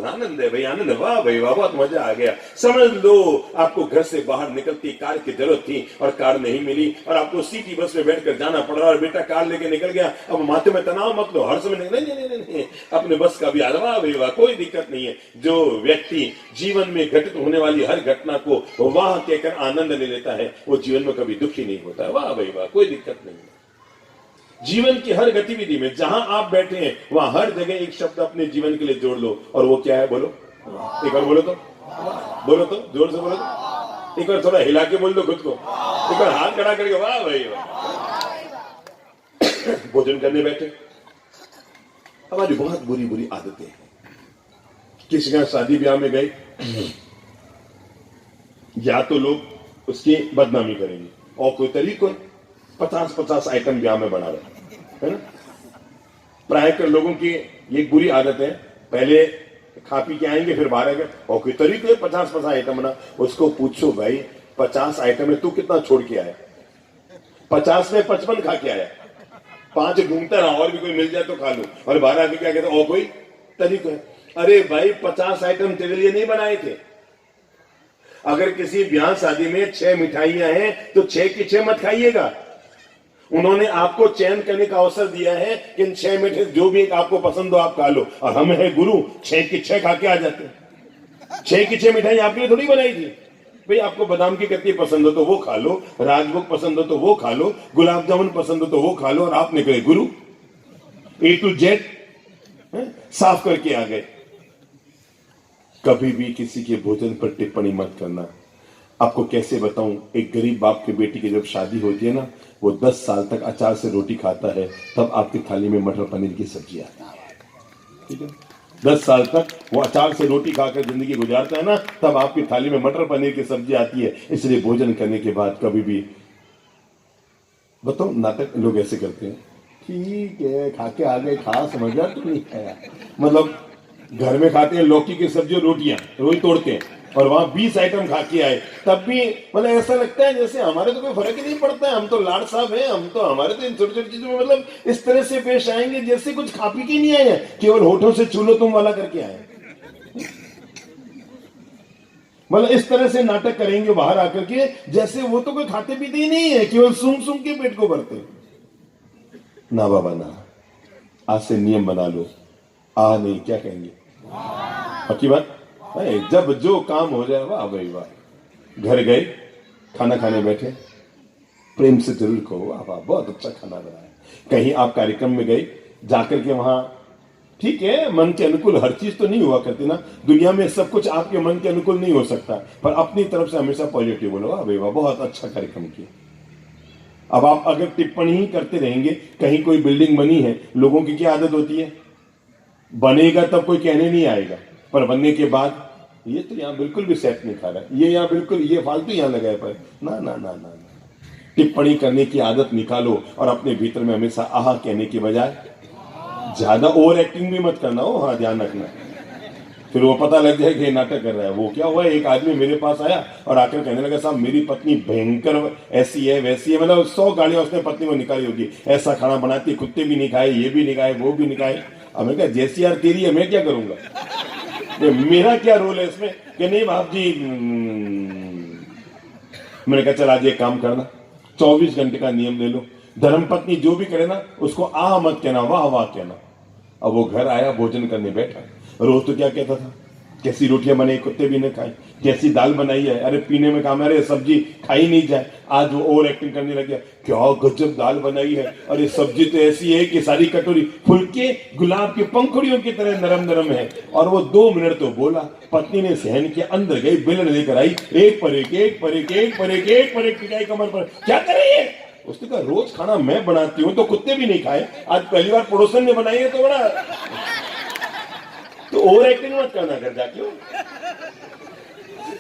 आनंद है भाई, आनंद, वाह भाई वाह, बहुत मजा आ गया। समझ लो आपको घर से बाहर निकलती कार की जरूरत थी और कार नहीं मिली, और आपको सिटी बस में बैठकर जाना पड़ रहा, और बेटा कार लेके निकल गया। अब माथे में तनाव मत लो, हर समय नहीं नहीं नहीं नहीं, अपने बस का भी वाह भाई वाह, कोई दिक्कत नहीं है। जो व्यक्ति जीवन में घटित होने वाली हर घटना को वाह कहकर आनंद ले लेता है, वो जीवन में कभी दुखी नहीं होता है। वाह भाई वाह, कोई दिक्कत नहीं है। जीवन की हर गतिविधि में जहां आप बैठे हैं वहां हर जगह एक शब्द अपने जीवन के लिए जोड़ लो, और वो क्या है? बोलो एक बार, बोलो तो जोर से बोलो तो, एक बार थोड़ा हिला के बोल दो खुद को, एक बार हाथ खड़ा करके वाह भाई वाह। भोजन करने बैठे, हमारी बहुत बुरी बुरी आदतें हैं। किसी का शादी ब्याह में गए, या तो लोग उसकी बदनामी करेंगे, और कोई तरीका 50-50 आइटम ब्याह में बना रहे, है ना। प्राय कर लोगों की ये बुरी आदत है, पहले खा पी के आएंगे फिर बाहर आएंगे, और कोई तरीके 50-50 आइटम बना। उसको पूछो भाई 50 आइटम में तू कितना छोड़ के आया? 50 में 55 खा के आया, 5 ढूंढता रहा, और भी कोई मिल जाए तो खा लो, और बाहर आके क्या कहते, और कोई तरीका है? अरे भाई 50 आइटम तेरे लिए नहीं बनाए थे। अगर किसी ब्याह शादी में 6 मिठाइयां हैं तो 6 की 6 मत खाइएगा। उन्होंने आपको चयन करने का अवसर दिया है कि इन 6 में से जो भी एक आपको पसंद हो आप खा लो, और हम है गुरु, 6 की 6 खा के आ जाते हैं। 6 की 6 मिठाई आपके लिए थोड़ी बनाई थी भाई। आपको बादाम की कतली पसंद हो तो वो खा लो, राजभोग पसंद हो तो वो खा लो, गुलाब जामुन पसंद हो तो वो खा लो, और आप निकले गुरु, A to Z साफ करके आ गए। कभी भी किसी के भोजन पर टिप्पणी मत करना। आपको कैसे बताऊं, एक गरीब बाप के बेटी की जब शादी होती है ना, वो 10 साल तक अचार से रोटी खाता है, तब आपकी थाली में मटर पनीर की सब्जी आती है, ठीक है। 10 साल तक वो अचार से रोटी खाकर जिंदगी गुजारता है ना, तब आपकी थाली में मटर पनीर की सब्जी आती है। इसलिए भोजन करने के बाद कभी भी, बताओ नाटक लोग ऐसे करते हैं, ठीक है खा के आ गए, खा समझ तो नहीं खाया, मतलब घर में खाते हैं लौकी की सब्जी और रोटियां रोज तोड़ते हैं, और वहां 20 आइटम खा के आए, तब भी मतलब ऐसा लगता है जैसे हमारे तो कोई फर्क ही नहीं पड़ता है, हम तो लाड साहब हैं, हम तो हमारे तो इन छोटी छोटी चीजों में मतलब इस तरह से पेश आएंगे जैसे कुछ खा पी के नहीं आए हैं, केवल होठों से चूलो तुम वाला करके आए। मतलब इस तरह से नाटक करेंगे बाहर आकर के जैसे वो तो कोई खाते पीते ही नहीं है, केवल सूंघ सूंघ के पेट को भरते। ना बाबा ना, आज से नियम बना लो, नहीं क्या कहेंगे, पक्की बात। जब जो काम हो जाए, वाह भाई वाह, घर गए खाना खाने बैठे, प्रेम से जरूर कहो वाह वाह बहुत अच्छा खाना बना है। कहीं आप कार्यक्रम में गए, जाकर के वहां ठीक है मन के अनुकूल हर चीज तो नहीं हुआ करती ना, दुनिया में सब कुछ आपके मन के अनुकूल नहीं हो सकता, पर अपनी तरफ से हमेशा पॉजिटिव बोलो, वाह भाई वाह बहुत अच्छा कार्यक्रम किया। अब आप अगर टिप्पणी ही करते रहेंगे, कहीं कोई बिल्डिंग बनी है, लोगों की क्या आदत होती है, बनेगा तब कोई कहने नहीं आएगा, पर बनने के बाद ये तो यहाँ बिल्कुल भी सेट नहीं खा रहा, ये यहाँ बिल्कुल ये फालतू यहाँ लगा है, पर ना ना ना ना ना, टिप्पणी करने की आदत निकालो और अपने भीतर में हमेशा आहा कहने की बजाय ज्यादा ओवर एक्टिंग भी मत करना हो, हाँ ध्यान रखना, फिर वो पता लग जाए कि ये नाटक कर रहा है। वो क्या हुआ, एक आदमी मेरे पास आया और आकर कहने लगा साहब मेरी पत्नी भयंकर ऐसी है वैसी है, मतलब 100 गालियां उसने पत्नी को निकाली होगी, ऐसा खाना बनाती कुत्ते भी नहीं खाए, ये भी नहीं खाए, वो भी नहीं खाए। अब मैं कहा जैसी यार तेरी है मैं क्या करूंगा, मेरा क्या रोल है इसमें, कि नहीं बाप जी। मैंने कहा चल आज एक काम करना, 24 घंटे का नियम ले लो, धर्मपत्नी जो भी करे ना उसको आ मत कहना, वाह वाह कहना। अब वो घर आया, भोजन करने बैठा, रोज तो क्या कहता था, कैसी रोटियां बनाई कुत्ते भी ने खाई, कैसी दाल बनाई है, अरे पीने में काम है, अरे सब्जी खाई नहीं जाए। आज वो ओवर एक्टिंग करने लग गया, क्या गजब दाल बनाई है, अरे सब्जी तो ऐसी है कि सारी कटोरी फुलके गुलाब की पंखुड़ियों की तरह नरम नरम है। और वो 2 मिनट तो बोला, पत्नी ने सहन किया, अंदर गई, बेलन लेकर आई, एक पर एक, एक पर एक, एक पर एक, एक पर एक पिटाई कमर पर, क्या कर रही है। उसने कहा रोज खाना मैं बनाती हूँ तो कुत्ते भी नहीं खाए, आज पहली बार पड़ोसन ने बनाई है तो बड़ा, तो ओवर एक्टिंग मत करना कर जाके।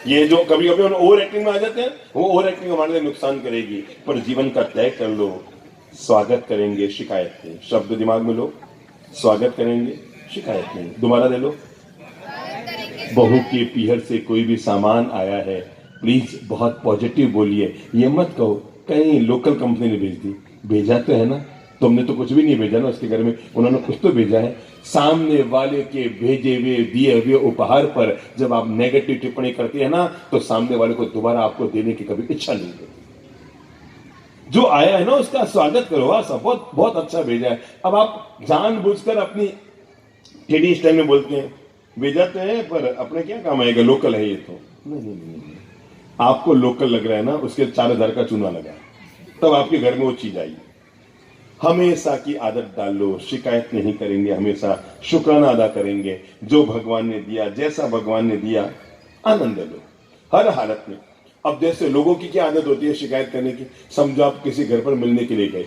ये जो कभी कभी ओवर एक्टिंग में आ जाते हैं, वो ओवर एक्टिंग हमारे लिए नुकसान करेगी, पर जीवन का तय कर लो, स्वागत करेंगे शिकायत नहीं, शब्द दिमाग में लो, स्वागत करेंगे शिकायत नहीं। दोबारा ले लो, बहू के पीहर से कोई भी सामान आया है प्लीज बहुत पॉजिटिव बोलिए, ये मत कहो कहीं लोकल कंपनी ने भेज दी, भेजा तो है ना, तुमने तो कुछ भी नहीं भेजा ना, उसके घर में उन्होंने कुछ तो भेजा है। सामने वाले के भेजे हुए दिए हुए उपहार पर जब आप नेगेटिव टिप्पणी करते हैं ना, तो सामने वाले को दोबारा आपको देने की कभी इच्छा नहीं होती। जो आया है ना उसका स्वागत करो, हाँ सब बहुत बहुत अच्छा भेजा है। अब आप जानबूझकर अपनी टेढ़ी स्टाइल में बोलते हैं, भेजा तो है पर अपने क्या काम आएगा, लोकल है ये तो, नहीं। आपको लोकल लग रहा है ना, उसके 4000 का चूना लगा है, तब आपके घर में वो चीज आई। हमेशा की आदत डाल लो, शिकायत नहीं करेंगे, हमेशा शुक्राना अदा करेंगे, जो भगवान ने दिया, जैसा भगवान ने दिया आनंद लो हर हालत में। अब जैसे लोगों की क्या आदत होती है शिकायत करने की, समझो आप किसी घर पर मिलने के लिए गए,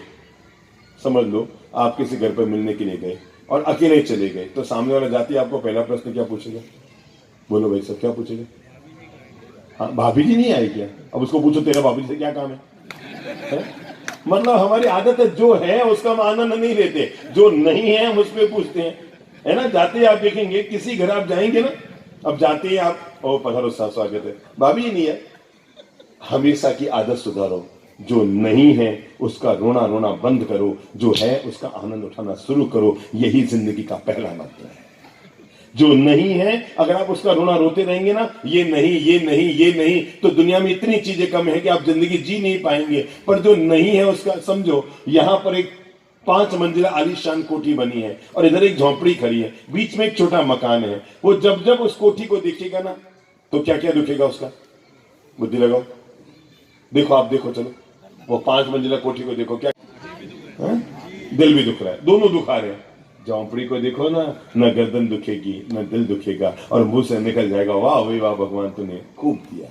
समझ लो आप किसी घर पर मिलने के लिए गए और अकेले चले गए, तो सामने वाला जाति आपको पहला प्रश्न क्या पूछेगा, बोलो भाई सब क्या पूछेगा, हाँ भाभी जी नहीं आई क्या, अब उसको पूछो तेरा भाभी जी से क्या काम है? मतलब हमारी आदत है, जो है उसका हम आनंद नहीं लेते, जो नहीं है हम उस पर पूछते हैं, है ना। जाते ही आप देखेंगे किसी घर आप जाएंगे ना, अब जाते ही आप ओ पधारो साहब स्वागत है, भाभी जी नहीं है। हमेशा की आदत सुधारो, जो नहीं है उसका रोना रोना बंद करो, जो है उसका आनंद उठाना शुरू करो, यही जिंदगी का पहला मंत्र है। जो नहीं है अगर आप उसका रोना रोते रहेंगे ना, ये नहीं ये नहीं ये नहीं, तो दुनिया में इतनी चीजें कम है कि आप जिंदगी जी नहीं पाएंगे। पर जो नहीं है उसका समझो, यहां पर एक 5 मंजिला आलीशान कोठी बनी है और इधर एक झोंपड़ी खड़ी है, बीच में एक छोटा मकान है। वो जब जब उस कोठी को देखेगा ना तो क्या क्या दुखेगा उसका, बुद्धि लगाओ, देखो आप देखो, चलो वो 5 मंजिला कोठी को देखो, क्या दिल भी दुख रहा है, दोनों दुखा रहे हैं। झोंपड़ी को देखो ना, न गर्दन दुखेगी न दिल दुखेगा और मुंह से निकल जाएगा वाह भाई वाह भगवान तूने खूब दिया।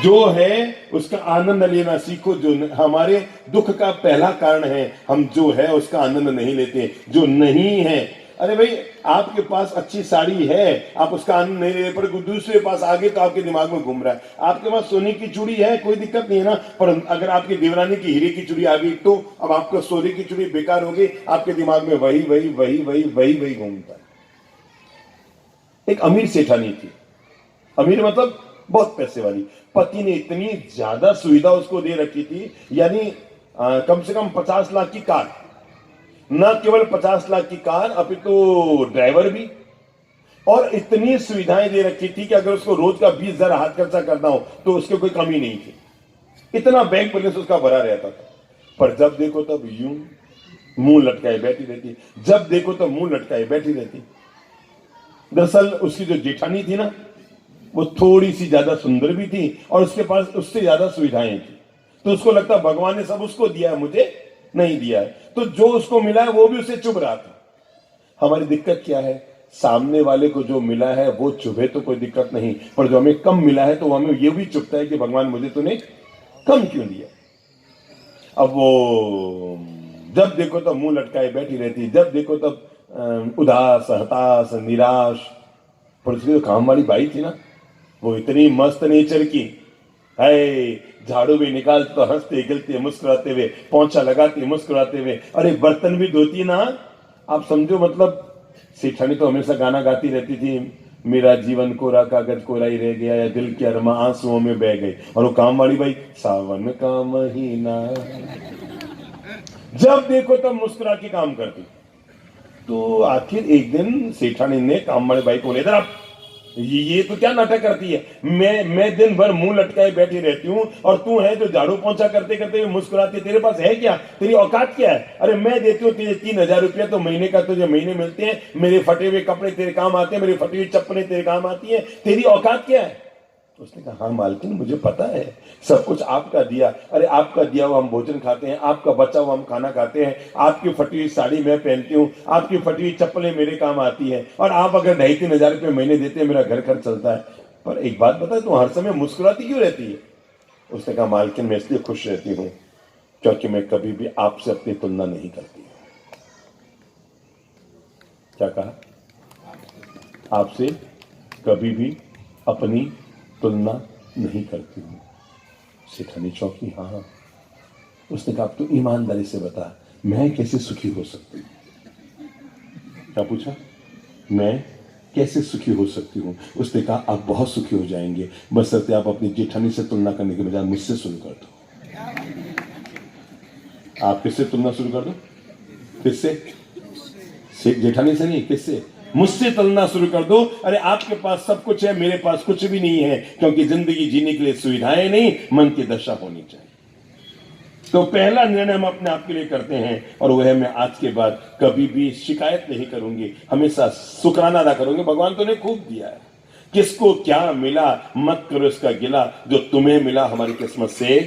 जो है उसका आनंद लेना सीखो, जो हमारे दुख का पहला कारण है, हम जो है उसका आनंद नहीं लेते। जो नहीं है, अरे भाई आपके पास अच्छी साड़ी है, आप उसका आनंद नहीं ले रहे, पर दूसरे के पास आगे तो आपके दिमाग में घूम रहा है। आपके पास सोने की चूड़ी है, कोई दिक्कत नहीं है ना, पर अगर आपकी देवरानी की हीरे की चूड़ी आ गई तो अब आपको सोने की चूड़ी बेकार हो गई, आपके दिमाग में वही वही वही वही वही वही घूमता है। एक अमीर सेठानी थी, अमीर मतलब बहुत पैसे वाली। पति ने इतनी ज्यादा सुविधा उसको दे रखी थी, यानी कम से कम 50 लाख की कार, न केवल 50 लाख की कार अपितु ड्राइवर भी, और इतनी सुविधाएं दे रखी थी कि अगर उसको रोज का 20,000 हाथ खर्चा करना हो तो उसके कोई कमी नहीं थी। इतना बैंक बैलेंस उसका भरा रहता था। पर जब देखो तब यूं मुंह लटकाए बैठी रहती, जब देखो तब मुंह लटकाए बैठी रहती। दरअसल उसकी जो जेठानी थी ना, वो थोड़ी सी ज्यादा सुंदर भी थी और उसके पास उससे ज्यादा सुविधाएं थी। तो उसको लगता भगवान ने सब उसको दिया है, मुझे नहीं दिया है। तो जो उसको मिला है वो भी उसे चुभ रहा था। हमारी दिक्कत क्या है, सामने वाले को जो मिला है वो चुभे तो कोई दिक्कत नहीं, पर जो हमें कम मिला है तो हमें ये भी चुभता है कि भगवान मुझे तूने कम क्यों दिया। अब वो जब देखो तब मुंह लटकाए बैठी रहती, जब देखो तब उदास, हताश, निराश। पर उसकी जो काम वाली बाई थी ना, वो इतनी मस्त नेचर की है, झाड़ू भी निकालते तो हंसते गिलते मुस्कुराते हुए, पोंछा लगाते मुस्कुराते हुए, अरे बर्तन भी धोती ना, आप समझो। मतलब सेठानी तो हमेशा गाना गाती रहती थी, मेरा जीवन कोरा कागज कोरा ही रह गया, या दिल के अरमा आंसुओं में बह गई। और वो काम वाली भाई, सावन का महीना, जब देखो तब मुस्कुरा के काम करती। तो आखिर एक दिन सेठानी ने काम वाले भाई को बोले, इधर आप, ये तो क्या नाटक करती है, मैं दिन भर मुंह लटकाए बैठी रहती हूँ और तू है जो झाड़ू पोंछा करते करते हुए मुस्कुराती है, तेरे पास है क्या, तेरी औकात क्या है। अरे मैं देती हूँ तुझे 3,000 रुपया तो महीने का, तुझे महीने मिलते हैं, मेरे फटे हुए कपड़े तेरे काम आते हैं, मेरी फटी हुई चप्पलें तेरे काम आती है, तेरी औकात क्या है। उसने कहा, हाँ मालकिन मुझे पता है, सब कुछ आपका दिया। अरे आपका दिया हुआ हम भोजन खाते हैं, आपका बचा हुआ हम खाना खाते हैं, आपकी फटी हुई साड़ी मैं पहनती हूँ, आपकी फटी हुई चप्पलें मेरे काम आती है, और आप अगर 2,500-3,000 रुपये महीने देते हैं, मेरा घर खर्च चलता है। पर एक बात बता, तू हर समय मुस्कुराती क्यों रहती है। उसने कहा, मालकिन मैं इसलिए खुश रहती हूँ क्योंकि मैं कभी भी आपसे अपनी तुलना नहीं करती। क्या कहा, आपसे कभी भी अपनी तुलना नहीं करती हूं। सेठानी चौंकी, हाँ। उसने कहा, अब तो ईमानदारी से बता, मैं कैसे सुखी हो सकती हूं। क्या पूछा, मैं कैसे सुखी हो सकती हूं। उसने कहा, आप बहुत सुखी हो जाएंगे, बशर्ते आप अपनी जेठानी से तुलना करने के बजाय मुझसे शुरू कर दो। आप किससे तुलना शुरू कर दो, किससे, जेठानी से नहीं, किससे, मुझसे तुलना शुरू कर दो। अरे आपके पास सब कुछ है, मेरे पास कुछ भी नहीं है, क्योंकि जिंदगी जीने के लिए सुविधाएं नहीं, मन की दशा होनी चाहिए। तो पहला निर्णय हम अपने आप के लिए करते हैं, और वह मैं आज के बाद कभी भी शिकायत नहीं करूंगी, हमेशा शुक्राना अदा करूंगी। भगवान तूने खूब दिया है, किसको क्या मिला मत करो इसका गिला, जो तुम्हें मिला हमारी किस्मत से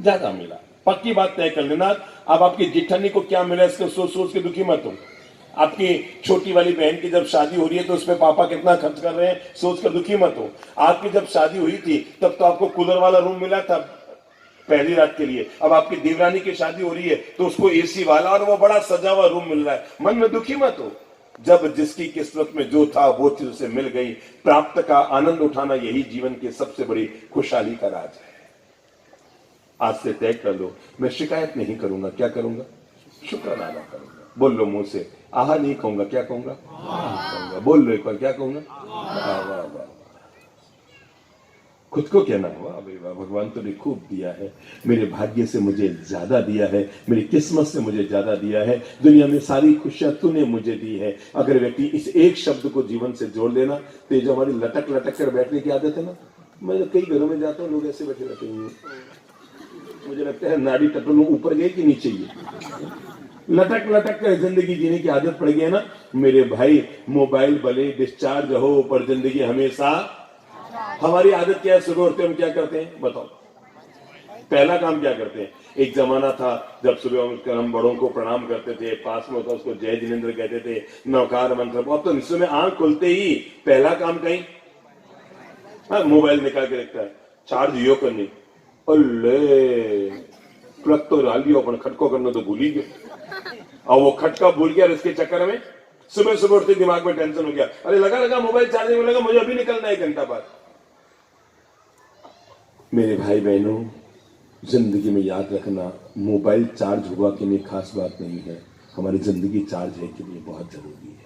ज्यादा मिला। पक्की बात तय कर लेना। अब आपकी जेठानी को क्या मिला इसको सोच सोच के दुखी मत हो। आपकी छोटी वाली बहन की जब शादी हो रही है तो उसमें पापा कितना खर्च कर रहे हैं सोचकर दुखी मत हो। आपकी जब शादी हुई थी तब तो आपको कूलर वाला रूम मिला था पहली रात के लिए, अब आपकी देवरानी की शादी हो रही है तो उसको एसी वाला और वो बड़ा सजा हुआ रूम मिल रहा है। मन में दुखी मत हो, जब जिसकी किस्मत में जो था वो चीज उसे मिल गई। प्राप्त का आनंद उठाना यही जीवन की सबसे बड़ी खुशहाली का राज है। आज से तय कर लो, मैं शिकायत नहीं करूंगा, क्या करूंगा, शुक्राना अदा करूंगा। बोल लो मुंह से, आहा नहीं कहूंगा, क्या कहूंगा, कहूंगा। बोल लो एक बार, क्या कहूंगा, वाह वाह वाह। खुद को कहना, वाह भाई वाह, भगवान तूने खूब दिया है, मेरे भाग्य से मुझे ज्यादा दिया है, मेरी किस्मत से मुझे ज्यादा दिया है, दुनिया में सारी खुशियां तूने मुझे दी है। अगर व्यक्ति इस एक शब्द को जीवन से जोड़ लेना तो ये जो हमारी लटक लटक कर बैठने की आदत है ना, मैं कई घरों में जाता हूँ, लोग ऐसे बैठे रहते हैं, मुझे लगता है नाड़ी टटोल ऊपर गई कि नीचे ही, लटक लटक कर जिंदगी जीने की आदत पड़ गई है ना। मेरे भाई, मोबाइल भले डिस्चार्ज हो पर जिंदगी हमेशा। हमारी आदत क्या है, सुबह उठते हम क्या करते हैं बताओ, पहला काम क्या करते हैं। एक जमाना था जब सुबह उठकर हम बड़ों को प्रणाम करते थे, पास में होता उसको जय जिनेन्द्र कहते थे, नौकार मंत्र। अब तो सुबह आंख खुलते ही पहला काम कहीं मोबाइल निकाल के रखता है, चार्ज यो करनी, अल्ले प्लग तो डाल दियो अपन खटको करना तो भूल ही गया, और वो खटका भूल गया। इसके चक्कर में सुबह सुबह उठते दिमाग में टेंशन हो गया, अरे लगा मोबाइल चार्जिंग में लगा, मुझे अभी निकलना है 1 घंटा बाद। मेरे भाई बहनों, जिंदगी में याद रखना, मोबाइल चार्ज हुआ कि नहीं खास बात नहीं है, हमारी जिंदगी चार्ज है कि नहीं बहुत जरूरी है।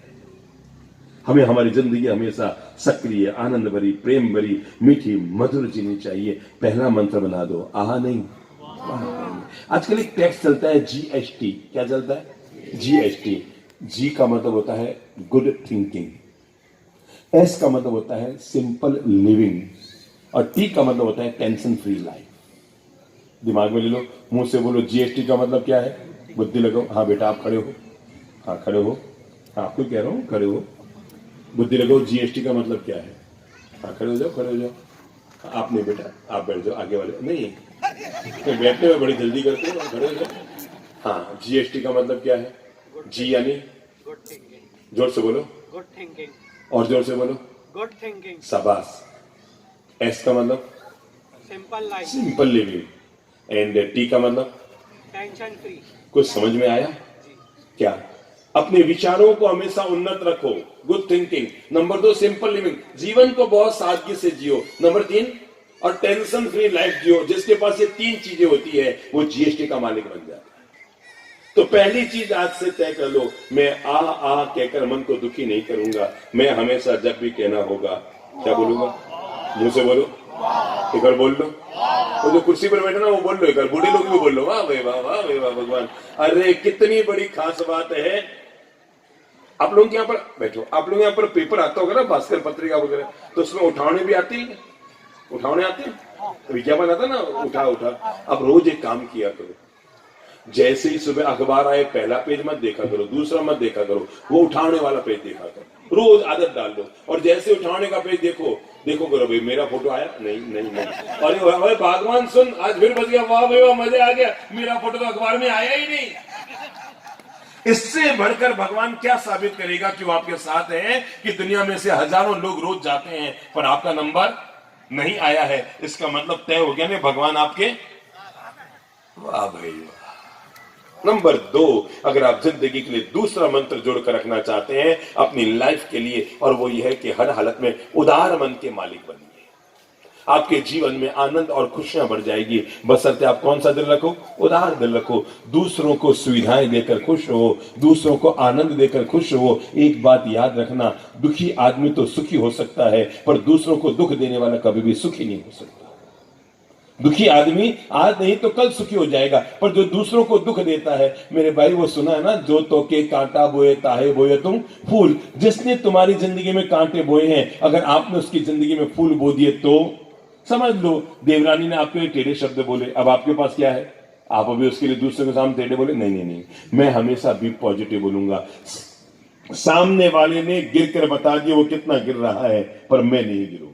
हमें हमारी जिंदगी हमेशा सक्रिय, आनंद भरी, प्रेम भरी, मीठी, मधुर जीनी चाहिए। पहला मंत्र बना दो, आहा नहीं वाह नहीं। आजकल एक टैक्स चलता है जीएसटी। क्या चलता है? जीएसटी। जी का मतलब होता है गुड थिंकिंग, एस का मतलब होता है सिंपल लिविंग, और टी का मतलब होता है टेंशन फ्री लाइफ। दिमाग में ले लो, मुंह से बोलो जीएसटी का मतलब क्या है, बुद्धि लगाओ। हाँ बेटा आप खड़े हो, हाँ खड़े हो, हाँ आपको कह रहा हूँ खड़े हो, बुद्धि लगाओ। जीएसटी का मतलब क्या है? हाँ खड़े हो जाओ, खड़े हो जाओ। आप नहीं बेटा, आप बैठ जाओ, आगे वाले नहीं तो बैठने में बड़ी जल्दी करते हो, खड़े हो जाओ। हाँ जीएसटी का मतलब क्या है? जी यानी गुड थिंकिंग। जोर से बोलो, गुड थिंकिंग। और जोर से बोलो, गुड थिंकिंग। शाबाश। एस का मतलब simple life. Simple living, and T का मतलब टेंशन फ्री। कुछ समझ में आया क्या? अपने विचारों को हमेशा उन्नत रखो, good thinking. Number 2 simple living, जीवन को बहुत सादगी से जियो। नंबर 3 और टेंशन फ्री लाइफ जियो। जिसके पास ये 3 चीजें होती है वो जीएसटी का मालिक बन जाता है। तो पहली चीज आज से तय कर लो, मैं आ कहकर मन को दुखी नहीं करूंगा। मैं हमेशा जब भी कहना होगा क्या बोलूंगा? मुंह से बोलो, एक बार बोल लो। वो जो कुर्सी पर बैठा ना वो बोल लो एक बार, बूढ़े लोग भी बोल लो, वाह भाई वाह, वाह भाई वाह भगवान। अरे कितनी बड़ी खास बात है। आप लोग यहाँ पर बैठो, आप लोग यहाँ पर पेपर आता होगा ना, भास्कर पत्रिका वगैरह, तो उसमें उठाने भी आती है, उठाने आते हैं, विज्ञापन आता ना, उठा उठा। अब रोज एक काम किया करो, जैसे ही सुबह अखबार आए पहला पेज मत देखा करो, दूसरा मत देखा करो, वो उठाने वाला पेज देखा करो। रोज आदत डाल दो, और जैसे उठाने का पेज देखो करो भाई मेरा फोटो आया नहीं नहीं नहीं, अरे भगवान सुन आज फिर बच गया, वाह भाई वाह मजा आ गया, मेरा फोटो तो अखबार में आया ही नहीं। इससे बढ़कर भगवान क्या साबित करेगा कि वो आपके साथ है, कि दुनिया में से हजारों लोग रोज जाते हैं पर आपका नंबर नहीं आया है। इसका मतलब तय हो गया ना भगवान आपके। वाह भाई वाह। नंबर 2, अगर आप जिंदगी के लिए दूसरा मंत्र जोड़कर रखना चाहते हैं अपनी लाइफ के लिए, और वो ये है कि हर हालत में उदार मन के मालिक बनिए। आपके जीवन में आनंद और खुशियां बढ़ जाएगी, बशर्ते आप कौन सा दिल रखो? उदार दिल रखो। दूसरों को सुविधाएं देकर खुश हो, दूसरों को आनंद देकर खुश हो। एक बात याद रखना, दुखी आदमी तो सुखी हो सकता है पर दूसरों को दुख देने वाला कभी भी सुखी नहीं हो सकता। दुखी आदमी आज नहीं तो कल सुखी हो जाएगा, पर जो दूसरों को दुख देता है, मेरे भाई वो सुना है ना, जो तो के कांटा बोए ताहे बोए तुम फूल। जिसने तुम्हारी जिंदगी में कांटे बोए हैं, अगर आपने उसकी जिंदगी में फूल बो दिए तो समझ लो देवरानी ने आपके लिए टेढ़े शब्द बोले, अब आपके पास क्या है? आप अभी उसके लिए दूसरे के सामने टेढ़े बोले? नहीं नहीं नहीं, मैं हमेशा बी पॉजिटिव बोलूंगा। सामने वाले ने गिर कर बता दिया वो कितना गिर रहा है, पर मैं नहीं गिरूंगा।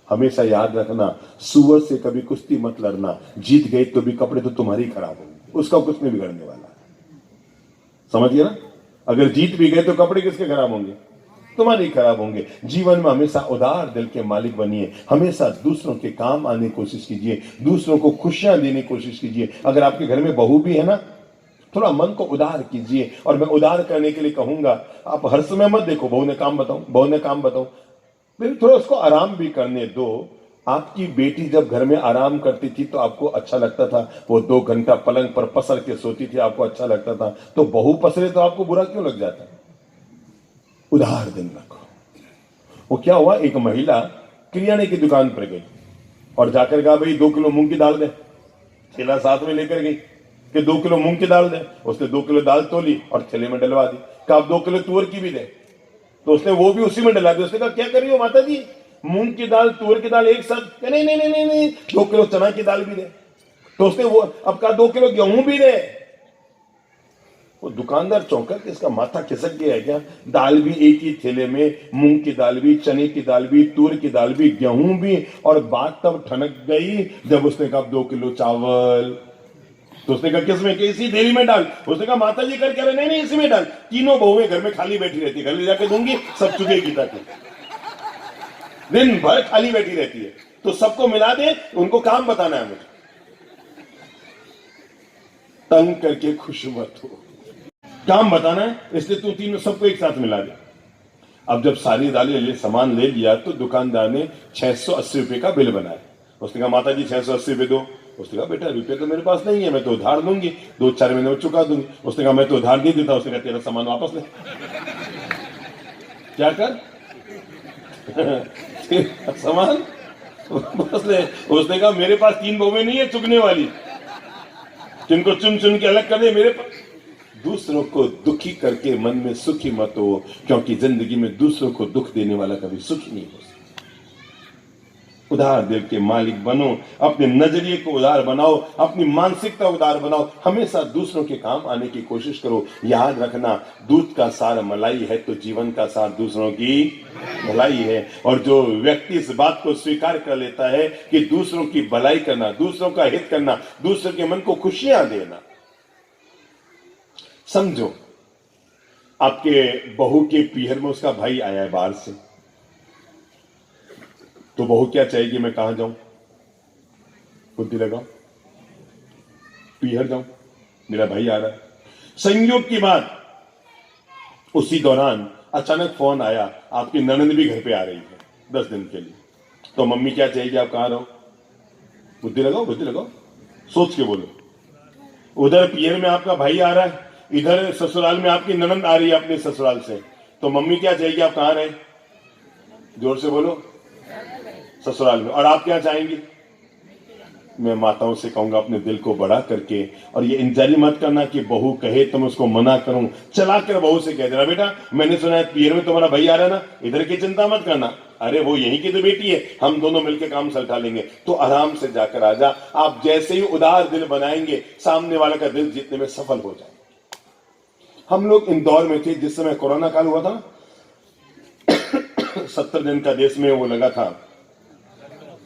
हमेशा याद रखना, सुअर से कभी कुश्ती मत लड़ना, जीत गए तो भी कपड़े तो तुम्हारी खराब होंगे, उसका कुछ नहीं बिगड़ने वाला है। समझिए ना, अगर जीत भी गए तो कपड़े किसके खराब होंगे? तुम्हारे खराब होंगे। जीवन में हमेशा उदार दिल के मालिक बनिए, हमेशा दूसरों के काम आने की कोशिश कीजिए, दूसरों को खुशियां देने की कोशिश कीजिए। अगर आपके घर में बहू भी है ना, थोड़ा मन को उदार कीजिए। और मैं उदार करने के लिए कहूंगा, आप हर समय मत देखो बहू ने काम बताओ, बहू ने काम बताओ, फिर थोड़ा उसको आराम भी करने दो। आपकी बेटी जब घर में आराम करती थी तो आपको अच्छा लगता था, वो 2 घंटा पलंग पर पसर के सोती थी, आपको अच्छा लगता था। तो बहू पसरे तो आपको बुरा क्यों लग जाता? उदार दिन रखो। वो क्या हुआ, एक महिला किराने की दुकान पर गई और जाकर कहा भाई 2 किलो मूंग की दाल दे। थैला साथ में लेकर गई कि 2 किलो मूंग की दाल दे। उसने 2 किलो दाल तोली और थैले में डलवा दी। कहा 2 किलो तुअर की भी दे, तो उसने वो भी उसी में डला दी। उसने कहा क्या कर रही हो माता जी, मूंग की दाल तुअर की दाल एक साथ? नहीं नहीं नहीं नहीं, 2 किलो चना की दाल भी दे। तो उसने वो अब कहा 2 किलो गेहूं भी दे। वो दुकानदार चौंका कि इसका माथा खिसक गया है क्या? दाल भी एक ही थैले में, मूंग की दाल भी, चने की दाल भी, तूर की दाल भी, गेहूं भी। और बात तब ठनक गई जब उसने कहा 2 किलो चावल। तो उसने कहा किसमें? कि इसी थैली में डाल। उसने कहा माता जी कर कह रहे, नहीं नहीं इसी में डाल। तीनों बहुएं घर में खाली बैठी रहती है, घर ले जाके दूंगी सब चुकेगी ताकि दिन भर खाली बैठी रहती है। तो सबको मिला दे, उनको काम बताना है मुझे। तंग करके खुश मत हो, काम बताना है, इसलिए तू तीनों सबको एक साथ मिला दे। अब जब सारी दालें सामान ले लिया तो दुकानदार ने 680 रुपए का बिल बनाया। उसने कहा माता जी 680 रुपए दो। उसने कहा बेटा रुपये तो मेरे पास नहीं है, मैं तो उधार दूंगी, 2-4 महीने में चुका दूंगी। उसने कहा मैं तो उधार नहीं देता। उसने कहा तेरा सामान वापस ले। क्या कर सामान उसने कहा मेरे पास 3 बहुएं नहीं है चुगने वाली, जिनको चुन चुन के अलग कर दे मेरे पास। दूसरों को दुखी करके मन में सुखी मत हो, क्योंकि जिंदगी में दूसरों को दुख देने वाला कभी सुखी नहीं हो सकता। उदार दिल के मालिक बनो, अपने नजरिए को उदार बनाओ, अपनी मानसिकता उदार बनाओ, हमेशा दूसरों के काम आने की कोशिश करो। याद रखना, दूध का सार मलाई है तो जीवन का सार दूसरों की भलाई है। और जो व्यक्ति इस बात को स्वीकार कर लेता है कि दूसरों की भलाई करना, दूसरों का हित करना, दूसरों के मन को खुशियां देना। समझो आपके बहू के पीहर में उसका भाई आया है बाहर से, तो बहू क्या चाहेगी, मैं कहां जाऊं, बुद्धि लगाओ, पीहर जाऊं, मेरा भाई आ रहा है। संयोग की बात, उसी दौरान अचानक फोन आया, आपकी ननद भी घर पे आ रही है 10 दिन के लिए। तो मम्मी क्या चाहेगी, आप कहां रहो, बुद्धि लगाओ, बुद्धि लगाओ, सोच के बोलो। उधर पीहर में आपका भाई आ रहा है, इधर ससुराल में आपकी ननद आ रही है अपने ससुराल से, तो मम्मी क्या चाहेगी, आप कहां रहे, जोर से बोलो, ससुराल में। और आप क्या चाहेंगी, मैं माताओं से कहूंगा अपने दिल को बड़ा करके, और ये इंतजारी मत करना कि बहू कहे तो मैं उसको मना करूं, चला कर बहू से कह देना, बेटा मैंने सुना है पीर में तुम्हारा भाई आ रहा है ना, इधर की चिंता मत करना, अरे वो यहीं की तो बेटी है, हम दोनों मिलकर काम सलटा लेंगे। तो आराम से जाकर आजा। आप जैसे ही उदार दिल बनाएंगे, सामने वाले का दिल जीतने में सफल हो जाएंगे। हम लोग इंदौर में थे जिस समय कोरोना काल हुआ था, 70 दिन का देश में वो लगा था,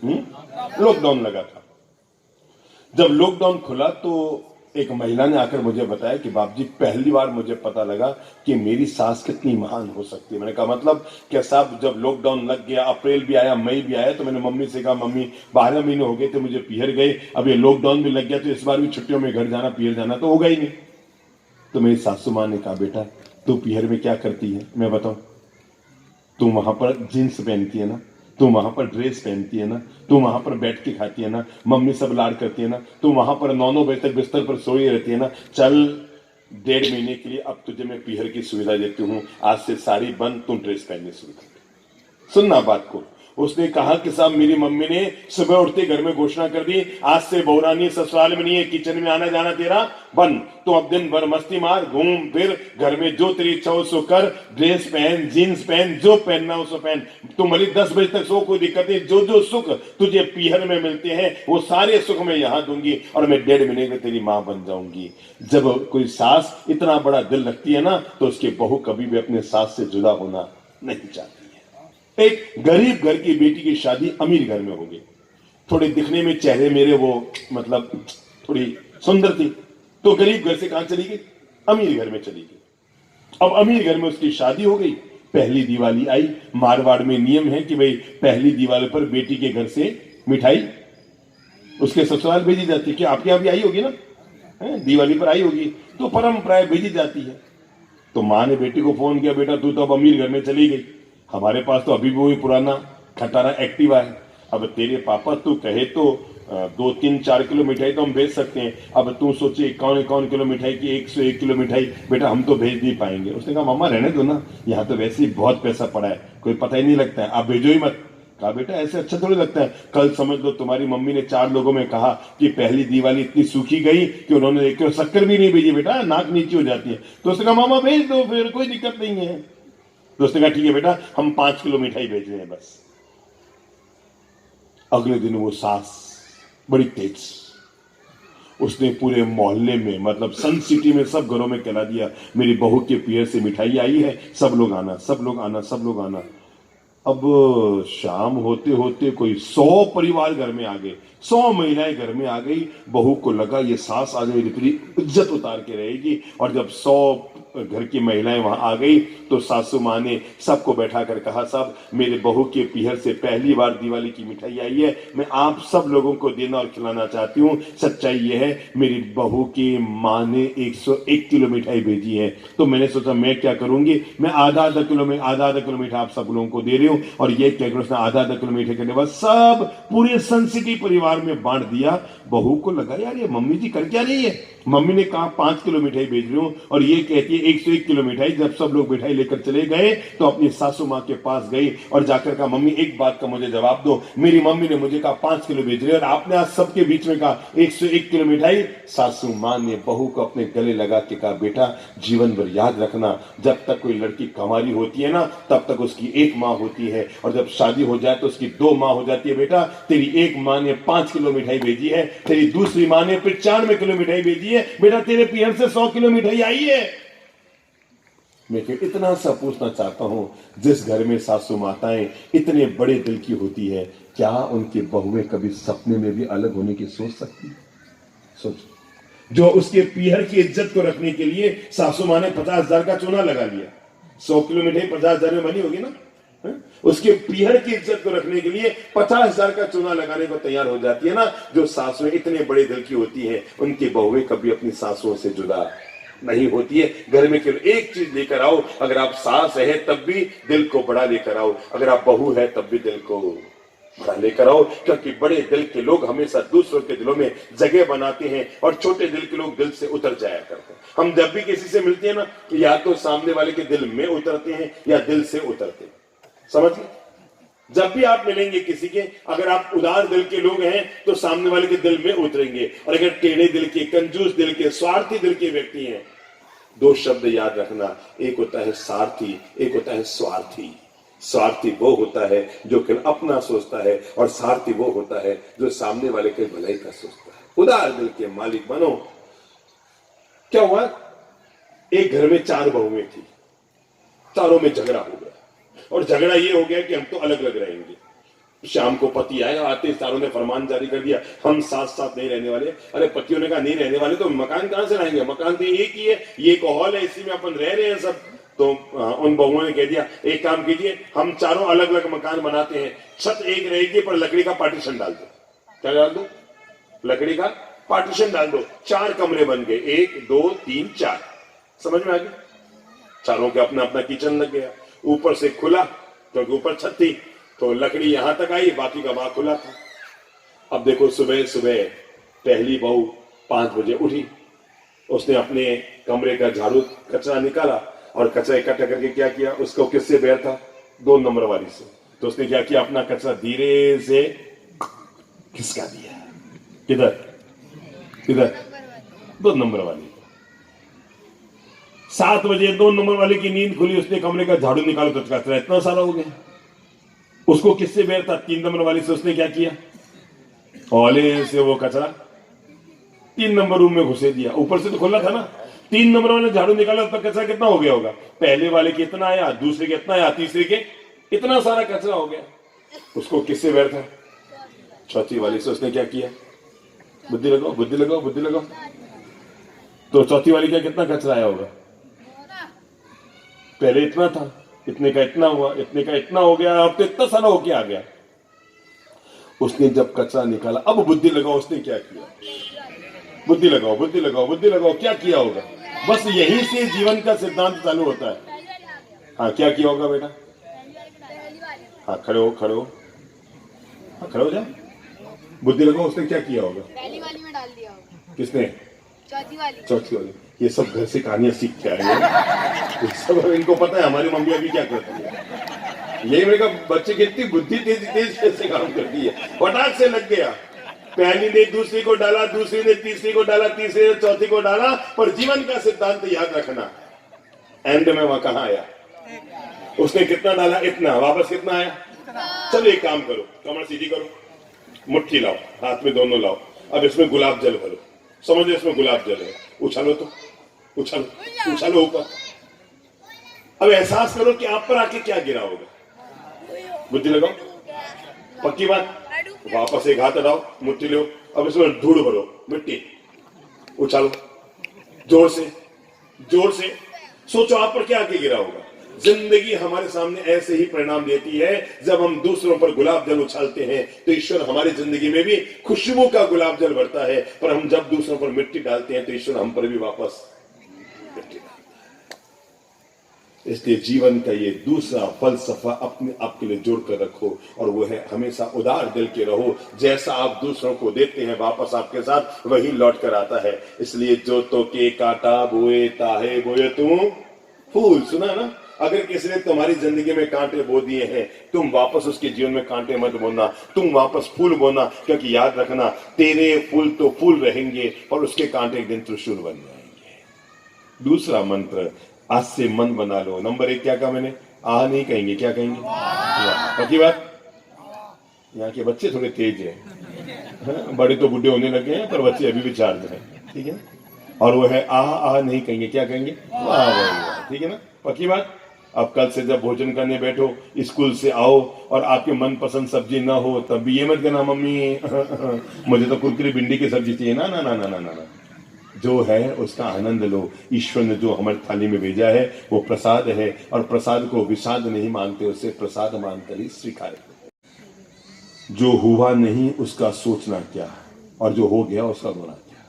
लॉकडाउन लगा था। जब लॉकडाउन खुला तो एक महिला ने आकर मुझे बताया कि बाप जी पहली बार मुझे पता लगा कि मेरी सास कितनी महान हो सकती है। मैंने कहा मतलब क्या साहब, जब लॉकडाउन लग गया, अप्रैल भी आया, मई भी आया, तो मैंने मम्मी से कहा मम्मी 12 महीने हो गए थे मुझे पीहर गए, अब ये लॉकडाउन भी लग गया तो इस बार भी छुट्टियों में घर जाना, पीहर जाना तो होगा ही नहीं। तो मेरी सासू मां ने कहा बेटा तू पीहर में क्या करती है, मैं बताऊं, तू वहां पर जींस पहनती है ना, तू वहां पर ड्रेस पहनती है ना, तू वहां पर बैठ के खाती है ना, मम्मी सब लाड करती है ना, तू वहां पर 9-9 बजे तक बिस्तर पर सोई रहती है ना, चल 1.5 महीने के लिए अब तुझे मैं पीहर की सुविधा देती हूं, आज से साड़ी बंद, तू ड्रेस पहनने शुरू कर। सुनना बात को। उसने कहा कि साहब मेरी मम्मी ने सुबह उठते घर में घोषणा कर दी, आज से बहुरानी ससुराल में नहीं है, किचन में आना जाना तेरा बंद, तो अब दिन भर मस्ती मार, घूम फिर, घर में जो तेरी इच्छा हो सो कर, ड्रेस पहन, जीन्स पहन, जो पहनना हो सो पहन, तुम भले 10 बजे तक सो, कोई दिक्कत नहीं, जो जो सुख तुझे पीहर में मिलते हैं वो सारे सुख मैं यहां दूंगी और मैं 1.5 महीने में तेरी मां बन जाऊंगी। जब कोई सास इतना बड़ा दिल रखती है ना, तो उसके बहू कभी भी अपने सास से जुदा होना नहीं चाहती। एक गरीब घर की बेटी की शादी अमीर घर में हो गई, थोड़े दिखने में चेहरे मेरे वो मतलब थोड़ी सुंदर थी, तो गरीब घर से कहां चली गई, अमीर घर में चली गई। अब अमीर घर में उसकी शादी हो गई, पहली दिवाली आई, मारवाड़ में नियम है कि भाई पहली दिवाली पर बेटी के घर से मिठाई उसके ससुराल भेजी जाती है। कि आपके यहां भी आई होगी ना, दिवाली पर आई होगी, तो परंपरा भेजी जाती है। तो मां ने बेटी को फोन किया, बेटा तू तो अब अमीर घर में चली गई, हमारे पास तो अभी भी वही पुराना खटारा एक्टिवा है, अब तेरे पापा तू कहे तो 2-3-4 किलो मिठाई तो हम भेज सकते हैं, अब तू सोचे 51 किलो मिठाई की 101 किलो मिठाई बेटा हम तो भेज नहीं पाएंगे। उसने कहा मामा रहने दो ना, यहाँ तो वैसे ही बहुत पैसा पड़ा है, कोई पता ही नहीं लगता है, आप भेजो ही मत। कहा बेटा ऐसे अच्छा थोड़ी लगता है, कल समझ लो तुम्हारी मम्मी ने 4 लोगों में कहा कि पहली दिवाली इतनी सूखी गई कि उन्होंने 1 किलो शक्कर भी नहीं भेजी, बेटा नाक नीचे हो जाती है। तो उसने कहा मामा भेज दो, फिर कोई दिक्कत नहीं है। तो उसने कहा ठीक है बेटा हम 5 किलो मिठाई भेज रहे हैं बस। अगले दिन वो सास बड़ी तेज, उसने पूरे मोहल्ले में मतलब सन सिटी में सब घरों में कहला दिया मेरी बहू के पीहर से मिठाई आई है, सब लोग आना, सब लोग आना, सब लोग आना। अब शाम होते होते कोई 100 परिवार घर में आ गए, 100 महिलाएं घर में आ गई। बहू को लगा ये सास आज मेरी पूरी इज्जत उतार के रहेगी, और जब 100 घर की महिलाएं वहां आ गई तो सासू मां ने सबको बैठा कर कहा साहब मेरे बहू के पीहर से पहली बार दिवाली की मिठाई आई है, मैं आप सब लोगों को देना और खिलाना चाहती हूँ। सच्चाई ये है मेरी बहू की मां ने 101 किलो मिठाई भेजी है, तो मैंने सोचा मैं क्या करूंगी, मैं आधा किलो मिठाई आप सब लोगों को दे रही हूँ। और ये कहकर उसने आधा किलो मिठाई करने के बाद सब पूरे सन सिटी परिवार में बांट दिया। बहू को लगा यार ये मम्मी जी कर क्या रही है, मम्मी ने कहा 5 किलो मिठाई भेज रही हूं और ये कहती है 101 किलो मिठाई। जब सब लोग मिठाई लेकर चले गए तो अपनी सासू माँ के पास गई और जाकर कहा, मम्मी एक बात का मुझे जवाब दो, मेरी मम्मी ने मुझे कहा 5 किलो भेज रही है और आपने आज सबके बीच में कहा 101 किलो मिठाई। सासू माँ ने बहू को अपने गले लगा के कहा, बेटा जीवन भर याद रखना, जब तक कोई लड़की कंवारी होती है ना तब तक उसकी एक माँ होती है और जब शादी हो जाए तो उसकी 2 माँ हो जाती है। बेटा तेरी एक माँ ने 5 किलो मिठाई भेजी है, तेरी दूसरी माँ ने 95 किलो मिठाई भेजी है, बेटा तेरे पीहर से 100 किलो मिठाई आई है। मैं इतना सा पूछना चाहता हूं, जिस घर में सासू माताएं इतने बड़े दिल की होती है, क्या उनकी बहुएं कभी सपने में भी अलग होने की सोच सकती? सोच, जो उसके पीहर की इज्जत को रखने के लिए सासू माँ ने 50,000 का चूना लगा लिया। 100 किलो मिठाई 50,000 में बनी होगी ना? उसके पीहर की इज्जत को रखने के लिए 50,000 का चूना लगाने को तैयार हो जाती है ना। जो सासुएं इतने बड़े दिल की होती हैं, उनकी बहुएं कभी अपनी सासुओं से जुदा नहीं होती है। घर में केवल एक चीज लेकर आओ, अगर आप सास है तब भी दिल को बड़ा लेकर आओ, अगर आप बहू है तब भी दिल को बड़ा लेकर आओ, क्योंकि बड़े दिल के लोग हमेशा दूसरों के दिलों में जगह बनाते हैं और छोटे दिल के लोग दिल से उतर जाया करते हैं। हम जब भी किसी से मिलते हैं ना, या तो सामने वाले के दिल में उतरते हैं या दिल से उतरते हैं। समझिए, जब भी आप मिलेंगे किसी के, अगर आप उदार दिल के लोग हैं तो सामने वाले के दिल में उतरेंगे, और अगर टेढ़े दिल के, कंजूस दिल के, स्वार्थी दिल के व्यक्ति हैं, 2 शब्द याद रखना, एक होता है सारथी, एक होता है स्वार्थी। स्वार्थी वो होता है जो केवल अपना सोचता है और सारथी वो होता है जो सामने वाले के भलाई का सोचता है। उदार दिल के मालिक बनो। क्या हुआ, एक घर में 4 बहुएं थी, चारों में झगड़ा हो गया और झगड़ा ये हो गया कि हम तो अलग अलग रहेंगे। शाम को पति आया, आते चारों ने फरमान जारी कर दिया, हम साथ साथ नहीं रहने वाले। अरे पतियों ने कहा नहीं रहने वाले तो मकान कहां से लाएंगे, मकान तो एक ही है, ये एक हॉल है, इसी में अपन रह रहे हैं सब। तो उन बहुओं ने कह दिया, एक काम कीजिए, हम चारों अलग अलग मकान बनाते हैं, छत एक रहेगी पर लकड़ी का पार्टीशन डाल दो। क्या डाल दो? लकड़ी का पार्टीशन डाल दो। 4 कमरे बन गए, 1 2 3 4। समझ में आ गया? चारों के अपना अपना किचन लग गया। ऊपर से खुला, क्योंकि ऊपर छत थी, तो लकड़ी यहां तक आई, बाकी का वहां खुला था। अब देखो, सुबह सुबह पहली बहू 5 बजे उठी, उसने अपने कमरे का झाड़ू कचरा निकाला और कचरा इकट्ठा करके क्या किया, उसको किससे बैर था? 2 नंबर वाली से। तो उसने क्या किया, अपना कचरा धीरे से खिसका दिया। किधर किधर? 2 नंबर वाली। 7 बजे 2 नंबर वाले की नींद खुली, उसने कमरे का झाड़ू निकाला तो कचरा इतना सारा हो गया। उसको किससे बैर था? 3 नंबर वाली से। उसने क्या किया, ओले से वो कचरा 3 नंबर रूम में घुसे दिया। ऊपर से तो खुला था ना, 3 नंबर वाले झाड़ू निकाला, उसका कचरा कितना हो गया होगा? पहले वाले के इतना आया, दूसरे के इतना आया, तीसरे के इतना सारा कचरा हो गया। उसको किससे बैर था? चौथी वाली से। उसने क्या किया, बुद्धि लगाओ बुद्धि लगाओ बुद्धि लगाओ। तो चौथी वाली का कितना कचरा आया होगा? पहले इतना था, इतने का इतना हुआ, इतने का इतना हो गया, अब तो इतना सारा होके आ गया। उसने जब कचरा निकाला, अब बुद्धि लगाओ, उसने क्या किया? बुद्धि लगाओ बुद्धि लगाओ बुद्धि लगाओ। क्या किया होगा? बस यहीं से जीवन का सिद्धांत चालू होता है। हाँ, क्या किया होगा बेटा? हाँ, खड़े हो खड़े हो, हाँ खड़े हो जाओ, बुद्धि लगाओ। उसने क्या किया होगा? पहली वाली में डाल दिया होगा। किसने? चौथी वाली। चौथी वाली। ये सब घर से कहानियां सीख के आए हैं। सब इनको पता है हमारी मम्मी अभी क्या करती है। यही मेरे का बच्चे की इतनी बुद्धि तेज तेज कैसे काम करती है। फटाक से लग गया, पहली ने दूसरी को डाला, दूसरी ने तीसरी को डाला, तीसरी ने चौथी को डाला। पर जीवन का सिद्धांत याद रखना, एंड में वहां कहां आया? उसने कितना डाला? इतना। वापस कितना आया? चलो एक काम करो, कमर सीधी करो, मुट्ठी लाओ, हाथ में दोनों लाओ। अब इसमें गुलाब जल भरो, समझो इसमें गुलाब जल है। उछालो तो, उछालो उछालो ऊपर। अब एहसास करो कि आप पर आके क्या गिरा होगा। बुद्धि लगाओ, पक्की बात। वापस एक हाथ हटाओ, मुट्ठी लो, अब इसमें धूड़ भरो, मिट्टी। उछालो जोर से, जोर से। सोचो आप पर क्या आके गिरा होगा। जिंदगी हमारे सामने ऐसे ही परिणाम देती है। जब हम दूसरों पर गुलाब जल उछालते हैं तो ईश्वर हमारी जिंदगी में भी खुशबू का गुलाब जल भरता है, पर हम जब दूसरों पर मिट्टी डालते हैं तो ईश्वर हम पर भी वापस मिट्टी डालता इसलिए जीवन का ये दूसरा फलसफा अपने आप के लिए जोड़ कर रखो, और वो है हमेशा उदार दिल के रहो। जैसा आप दूसरों को देते हैं वापस आपके साथ वही लौट कर आता है। इसलिए जो तो के काटा बोए ताहे बोए तुम फूल। सुना ना, अगर किसी ने तुम्हारी जिंदगी में कांटे बो दिए हैं, तुम वापस उसके जीवन में कांटे मत बोना, तुम वापस फूल बोना। क्योंकि याद रखना, तेरे फूल तो फूल रहेंगे पर उसके कांटे एक दिन त्रिशूल बन जाएंगे। दूसरा मंत्र, आज से मन बना लो। नंबर 1 क्या कहा मैंने? आ नहीं कहेंगे, क्या कहेंगे? पक्की बात? यहाँ के बच्चे थोड़े तेज हैं, बड़े तो बुढ़े होने लगे हैं पर बच्चे अभी भी चार्ज हैं, ठीक है। और वो है आ नहीं कहेंगे, क्या कहेंगे? वाह वाह, ठीक है ना, पक्की बात। अब कल से जब भोजन करने बैठो, स्कूल से आओ और आपके मनपसंद सब्जी ना हो, तब भी ये मत कहना मम्मी मुझे तो कुरकुरी भिंडी की सब्जी चाहिए। ना ना ना ना ना ना, जो है उसका आनंद लो। ईश्वर ने जो हमारी थाली में भेजा है वो प्रसाद है, और प्रसाद को विषाद नहीं मानते, उसे प्रसाद मानकर ही स्वीकार करो। जो हुआ नहीं उसका सोचना क्या, और जो हो गया उसका रोना क्या।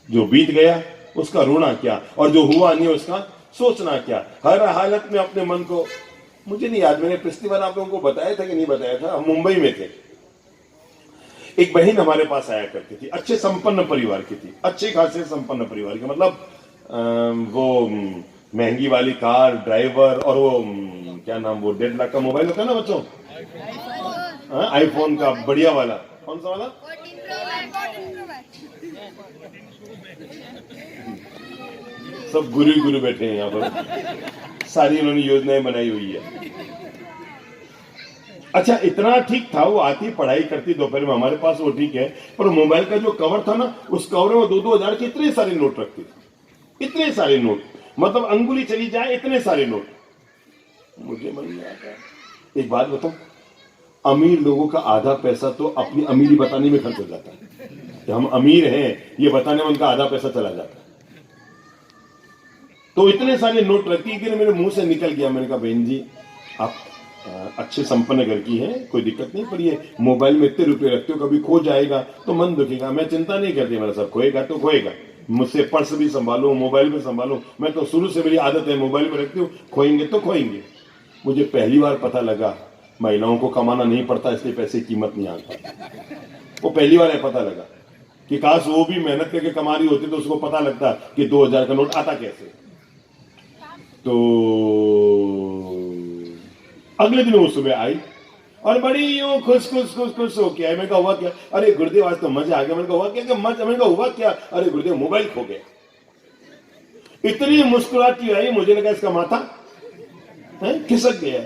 जो बीत गया उसका रोना क्या, और जो हुआ नहीं उसका सोचना क्या। हर हालत में अपने मन को, मुझे नहीं याद मैंने पिछली बार आप लोगों को बताया था कि नहीं बताया था, हम मुंबई में थे। एक बहन हमारे पास आया करती थी, अच्छे संपन्न परिवार की थी, अच्छे खासे संपन्न परिवार की, मतलब वो महंगी वाली कार, ड्राइवर, और वो क्या नाम, वो 1.5 लाख का मोबाइल होता है ना बच्चों, आईफोन का बढ़िया वाला, कौन सा वाला? सब गुरु बैठे हैं यहाँ पर, सारी उन्होंने योजनाएं बनाई हुई है। अच्छा, इतना ठीक था, वो आती पढ़ाई करती दोपहर में हमारे पास, वो ठीक है, पर मोबाइल का जो कवर था ना, उस कवर में 2-2 हजार के इतने सारे नोट रखती थी, इतने सारे नोट, मतलब अंगुली चली जाए इतने सारे नोट। मुझे मन नहीं आता। एक बात बताओ, अमीर लोगों का आधा पैसा तो अपनी अमीरी बताने में खर्च हो जाता है कि हम अमीर हैं, ये बताने में उनका आधा पैसा चला जाता है। तो इतने सारे नोट रखती है कि मेरे मुंह से निकल गया। मैंने कहा बहन जी, आप अच्छे संपन्न घर की हैं, कोई दिक्कत नहीं, पर ये मोबाइल में इतने रुपए रखते हो, कभी खो जाएगा तो मन दुखेगा। मैं चिंता नहीं करती, मेरा सब खोएगा तो खोएगा, मुझसे पर्स भी संभालो, मोबाइल भी संभालो, मैं तो शुरू से मेरी आदत है मोबाइल में रखती हूँ, खोएंगे तो खोएंगे। मुझे पहली बार पता लगा महिलाओं को कमाना नहीं पड़ता, इसलिए पैसे की कीमत नहीं आता। वो पहली बार है पता लगा कि काश वो भी मेहनत करके कमा रही होती तो उसको पता लगता कि 2000 का नोट आता कैसे। तो अगले दिन वो सुबह आई और बड़ी यूं खुश हो के आई। मैंने कहा हुआ क्या? अरे गुरुदेव आज तो मजा आ गया। मैंने कहा हुआ क्या? मैंने कहा हुआ क्या? अरे गुरुदेव मोबाइल खो गया। इतनी मुस्कुराती आई, मुझे लगा इसका माथा खिसक गया।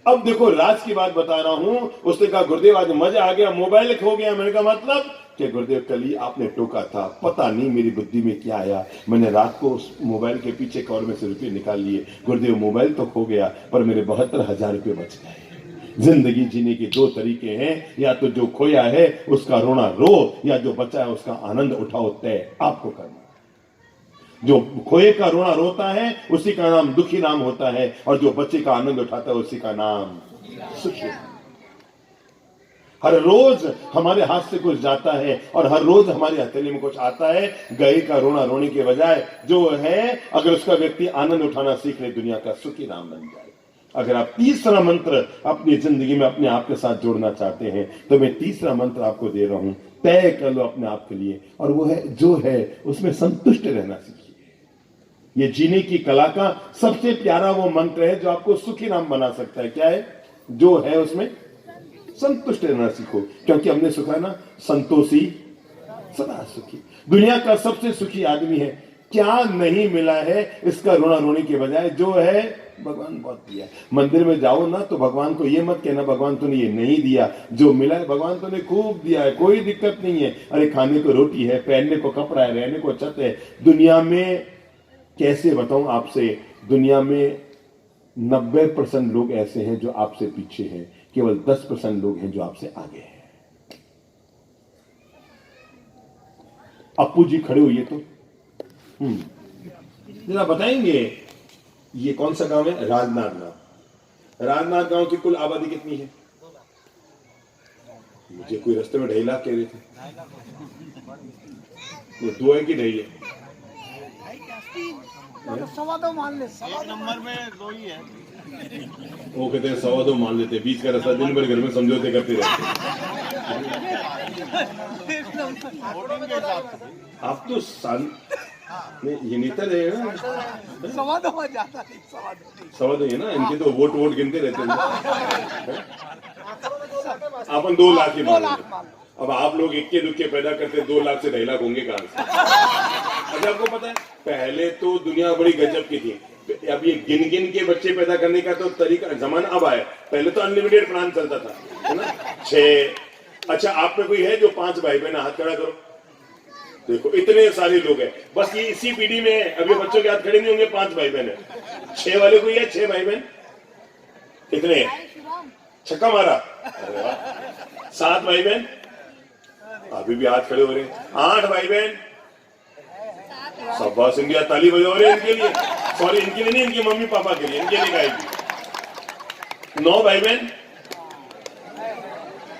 अब देखो राज की बात बता रहा हूं। उसने कहा गुरुदेव आज मजा आ गया, मोबाइल खो गया। मैंने कहा मतलब कि गुरुदेव कल ही आपने टोका था, पता नहीं मेरी बुद्धि में क्या आया, मैंने रात को उस मोबाइल के पीछे कवर में से रुपये निकाल लिए। गुरुदेव मोबाइल तो खो गया पर मेरे 72,000 रुपये बच गए। जिंदगी जीने के 2 तरीके हैं, या तो जो खोया है उसका रोना रो, या जो बचा है उसका आनंद उठाओ। तय आपको करना। जो खोए का रोना रोता है उसी का नाम दुखी नाम होता है, और जो बच्चे का आनंद उठाता है उसी का नाम सुखी। हर रोज हमारे हाथ से कुछ जाता है और हर रोज हमारी हथेली में कुछ आता है। गए का रोना रोने के बजाय जो है, अगर उसका व्यक्ति आनंद उठाना सीख ले, दुनिया का सुखी नाम बन जाए। अगर आप तीसरा मंत्र अपनी जिंदगी में अपने आप के साथ जोड़ना चाहते हैं तो मैं तीसरा मंत्र आपको दे रहा हूं, तय कर लो अपने आप के लिए, और वो है जो है उसमें संतुष्ट रहना सीखिए। ये जीने की कला का सबसे प्यारा वो मंत्र है जो आपको सुखी नाम बना सकता है। क्या है? जो है उसमें संतुष्ट रहना सीखो, क्योंकि हमने सुखा ना, संतोषी सदा सुखी। दुनिया का सबसे सुखी आदमी है। क्या नहीं मिला है इसका रोना रोने के बजाय, जो है भगवान बहुत दिया है। मंदिर में जाओ ना तो भगवान को ये मत कहना भगवान तूने ये नहीं दिया, जो मिला है भगवान तूने खूब दिया है, कोई दिक्कत नहीं है। अरे खाने को रोटी है, पहनने को कपड़ा है, रहने को छत है। दुनिया में कैसे बताऊं आपसे, दुनिया में 90% लोग ऐसे हैं जो आपसे पीछे हैं, केवल 10% लोग हैं जो आपसे आगे हैं। अप्पू जी खड़े हुए तो जरा बताएंगे ये कौन सा गांव है? राजनाथ गांव। राजनाथ गांव की कुल आबादी कितनी है? मुझे कोई रास्ते में 2.5 लाख कह रहे थे। वो 2 है कि 2.5 है? सवा दो मान ले, वो कहते हैं 2.25 मान लेते हैं, 20 का रास्ता, दिन भर घर में समझौते करते रहते हैं। आप तो नहीं, ये नेता रहे ना, सवा दो में जाता नहीं, सवा दो है ना, इनके तो वोट गिनते रहते हैं। अपन 2 लाख ही मान लेते। अब आप लोग इक्के दुक्के पैदा करते 2 लाख से 2.5 लाख होंगे कहां से? अच्छा, आपको पता है पहले तो दुनिया बड़ी गजब की थी। अब ये गिन के बच्चे पैदा करने का तो तरीका जमाना अब आया। पहले तो अनलिमिटेड प्लान चलता था, है ना, 6। अच्छा, आप में कोई है जो 5 भाई बहन? हाथ खड़ा करो। देखो इतने सारे लोग हैं, बस ये इसी पीढ़ी में है। अभी बच्चों के हाथ खड़े नहीं होंगे, 5 भाई बहन है। 6 वाले कोई है? 6 भाई बहन कितने हैं? छक्का मारा। 7 भाई बहन, अभी भी हाथ खड़े हो रहे हैं। 8 भाई बहन, शाबाश इंडिया, ताली बजा रहे हैं इनके लिए। सॉरी, इनके लिए नहीं, इनके मम्मी पापा के लिए, इनके लिए गाएगी। 9 भाई बहन,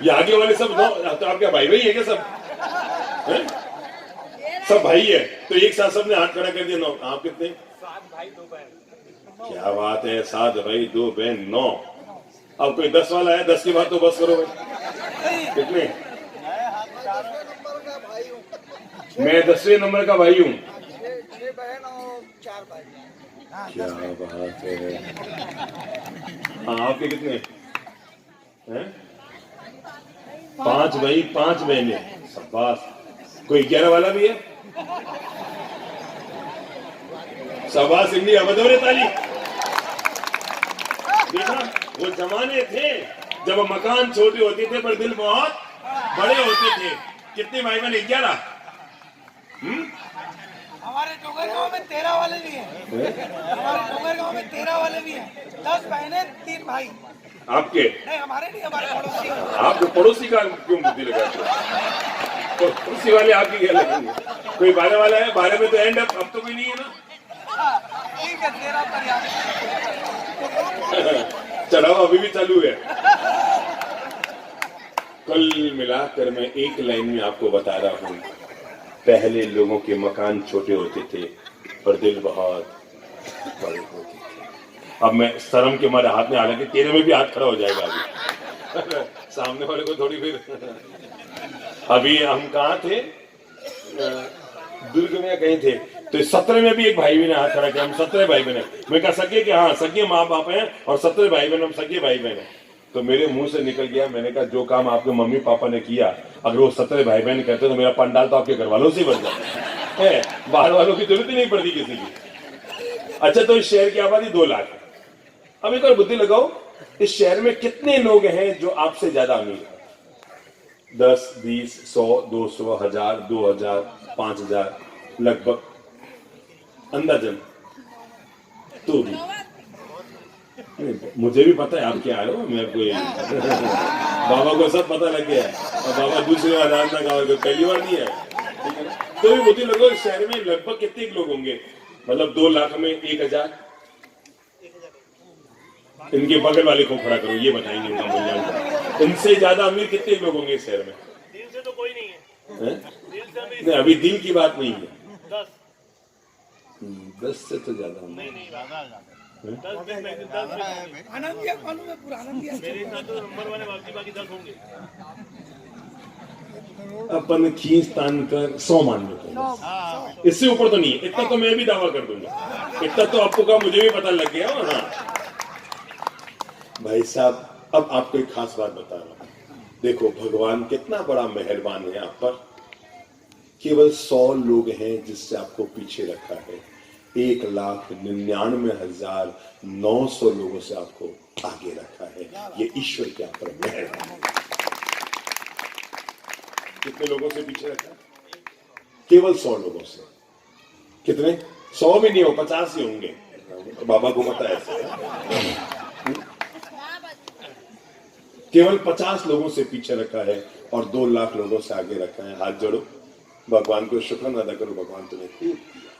ये आगे वाले सब 9। तो आप क्या भाई भाई है क्या? सब है? सब भाई है, तो एक साथ सबने हाथ खड़ा कर दिया। 9। आप कितने? 7 भाई 2 बहन। क्या बात है, 7 भाई 2 बहन 9। अब कोई 10 वाला है? 10 के बाद तो बस करो भाई। कितने? मैं 10वें नंबर का भाई हूँ। 6 बहन और 4 भाई। क्या बात है। हाँ, आपके कितने हैं? 5 भाई 5 बहने, शाबाश। कोई 11 वाला भी है? शाबाश इंडिया, बदौरे ताली। देखा, वो जमाने थे जब मकान छोटे होते थे पर दिल बहुत बड़े होते थे। कितने भाई बहन? 11। हमारे डोगर गांव में 13 वाले भी हैं। हमारे डोगर गांव में 13 वाले भी हैं। 10 बहनें 3 भाई। आपके? नहीं, हमारे नहीं, हमारे पड़ोसी। आपके पड़ोसी का क्यों बुद्धि लगाते हो? तो पड़ोसी वाले आपकी क्या लगेंगे? कोई 12 वाला है? 12 में तो एंड अब तो कोई नहीं है ना। ठीक है, 13 पर याद। चढ़ाओ अभी भी चालू है। कल मिलाकर मैं एक लाइन में आपको बता रहा हूँ, पहले लोगों के मकान छोटे होते थे पर दिल बहुत बड़े होते थे। अब मैं शर्म के मारे हाथ में, हालांकि तेरे में भी हाथ खड़ा हो जाएगा अभी। सामने वाले को थोड़ी फिर। अभी हम कहाँ थे? दुर्ग में कहीं थे, तो 17 में भी एक भाई बहन हाथ खड़ा किया। हम 17 भाई बहन। मैं कहा सके कि हाँ, सगे माँ बाप हैं और 17 भाई बहन, हम सगे भाई बहन हैं। तो मेरे मुंह से निकल गया, मैंने कहा जो काम आपके मम्मी पापा ने किया, अगर वो 17 भाई बहन करते तो मेरा पंडाल तो आपके घर वालों से बन जाता है, बाहर वालों की जरूरत ही नहीं पड़ती किसी की। अच्छा, तो इस शहर की आबादी 2 लाख है। अब एक और बुद्धि लगाओ, इस शहर में कितने लोग हैं जो आपसे ज्यादा अमीर हैं? 10, 20, 100, 200, 1000, 2000, 5000, लगभग अंदाजन। तो भी मुझे भी पता है आप क्या आए हो, मैं कोई बाबा को सब पता लग गया है। और बाबा दूसरी बार राजना गाँव पहली बार नहीं है, ठीक है ना? तो भी मुझे लगो इस शहर में लगभग कितने लोग होंगे? मतलब 2 लाख में 1000। इनके बगल वाले को खड़ा करो, ये बताएंगे उनका मूल्यांकन। इनसे ज्यादा अमीर कितने लोग होंगे इस शहर में? दिल से तो कोई नहीं है। दिल से अमीर नहीं, अभी दिल की बात नहीं है। 10 से तो ज्यादा होंगे। 10 आनंदिया मालूम है, पूरा आनंदिया। मेरे साथ तो नंबर वाले बाकी 10 होंगे। अपन खींच तान कर 100 मान लेते हैं, इससे ऊपर तो नहीं है। इतना तो मैं भी दावा कर दूंगा, इतना तो आपको का मुझे भी पता लग गया। हाँ भाई साहब, अब आपको एक खास बात बता रहा हूं। देखो भगवान कितना बड़ा मेहरबान है आप पर। केवल 100 लोग हैं जिससे आपको पीछे रखा है। 1,99,900 लोगों से आपको आगे रखा है। ये ईश्वर के आप पर मेहरबान है। कितने लोगों से पीछे रखा? केवल 100 लोगों से। कितने? 100 भी नहीं हो, 50 ही होंगे। बाबा को पता है ऐसे। केवल 50 लोगों से पीछे रखा है और 2 लाख लोगों से आगे रखा है। हाथ जोड़ो, भगवान को शुक्र अदा करो, भगवान तुम्हें खूब दिया।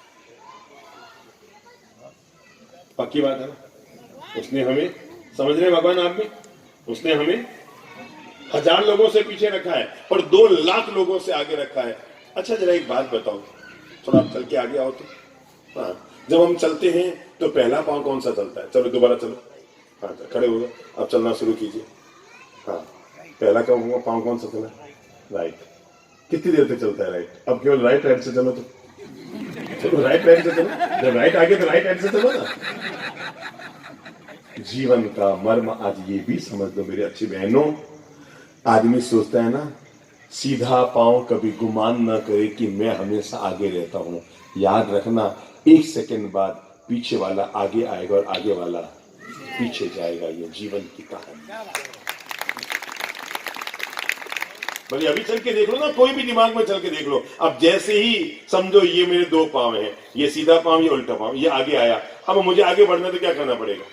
पक्की बात है ना? उसने हमें, समझ रहे भगवान आप में, उसने हमें 1000 लोगों से पीछे रखा है और 2 लाख लोगों से आगे रखा है। अच्छा जरा एक बात बताओ, थोड़ा चल के आगे आओ तो हाँ, जब हम चलते हैं तो पहला पाँव कौन सा चलता है? चलो दोबारा चलो, हाँ खड़े हो गए, अब चलना शुरू कीजिए। हाँ, पहला पाँव कौन सा चला? राइट। कितनी देर तक चलता है राइट? अब केवल राइट हैंड से चलो, तो चलो राइट हैंड से चलो, जब राइट आगे तो राइट हैंड से चलो ना। जीवन का मर्म आज ये भी समझ लो मेरी अच्छी बहनों। आदमी सोचता है ना, सीधा पांव कभी गुमान ना करे कि मैं हमेशा आगे रहता हूं। याद रखना, एक सेकंड बाद पीछे वाला आगे आएगा और आगे वाला पीछे जाएगा। ये जीवन की कहानी। भले अभी चल के देख लो ना, कोई भी दिमाग में चल के देख लो। अब जैसे ही समझो ये मेरे दो पांव हैं, ये सीधा पांव, ये उल्टा पांव, ये आगे आया। अब मुझे आगे बढ़ना तो क्या करना पड़ेगा?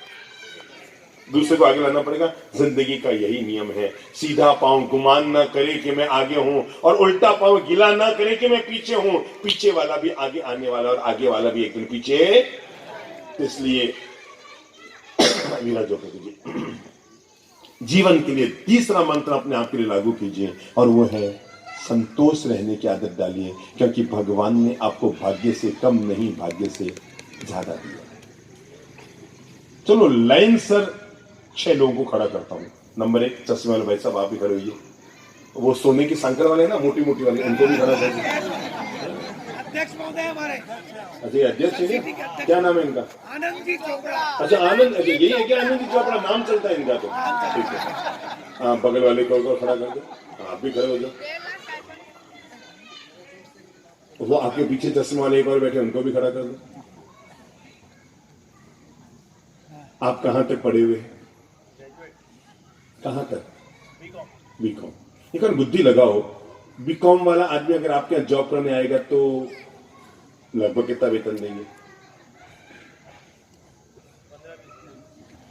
दूसरे को आगे लाना पड़ेगा। जिंदगी का यही नियम है, सीधा पांव गुमान ना करे कि मैं आगे हूं और उल्टा पांव गिला ना करे कि मैं पीछे हूं। पीछे वाला भी आगे आने वाला और आगे वाला भी एक दिन पीछे। इसलिए जो कीजिए, जीवन के लिए तीसरा मंत्र अपने आप के लिए लागू कीजिए और वो है संतोष रहने की आदत डालिए, क्योंकि भगवान ने आपको भाग्य से कम नहीं, भाग्य से ज्यादा दिया। चलो लाइन सर 6 लोगों को खड़ा करता हूं। नंबर 1 चश्मे वाले भाई साहब, आप भी खड़े होइए। वो सोने की सांकर वाले ना, मोटी मोटी वाले, उनको भी खड़ा कर दीजिए। अध्यक्ष महोदय हमारे। अच्छा अध्यक्ष है, क्या नाम है इनका? आनंद जी चोपड़ा। अच्छा आनंद, अच्छा यही है क्या आनंद जी चोपड़ा नाम चलता है इनका? तो ठीक है, हाँ बगल वाले को खड़ा कर दो। आप भी खड़े हो जाओ। वो आपके पीछे चश्मे वाले एक और बैठे, उनको भी खड़ा कर दो। आप कहां तक पढ़े हुए? कहां तक? बीकॉम। लेकिन बुद्धि लगाओ, बीकॉम वाला आदमी अगर आपके यहाँ जॉब करने आएगा तो लगभग कितना वेतन देंगे?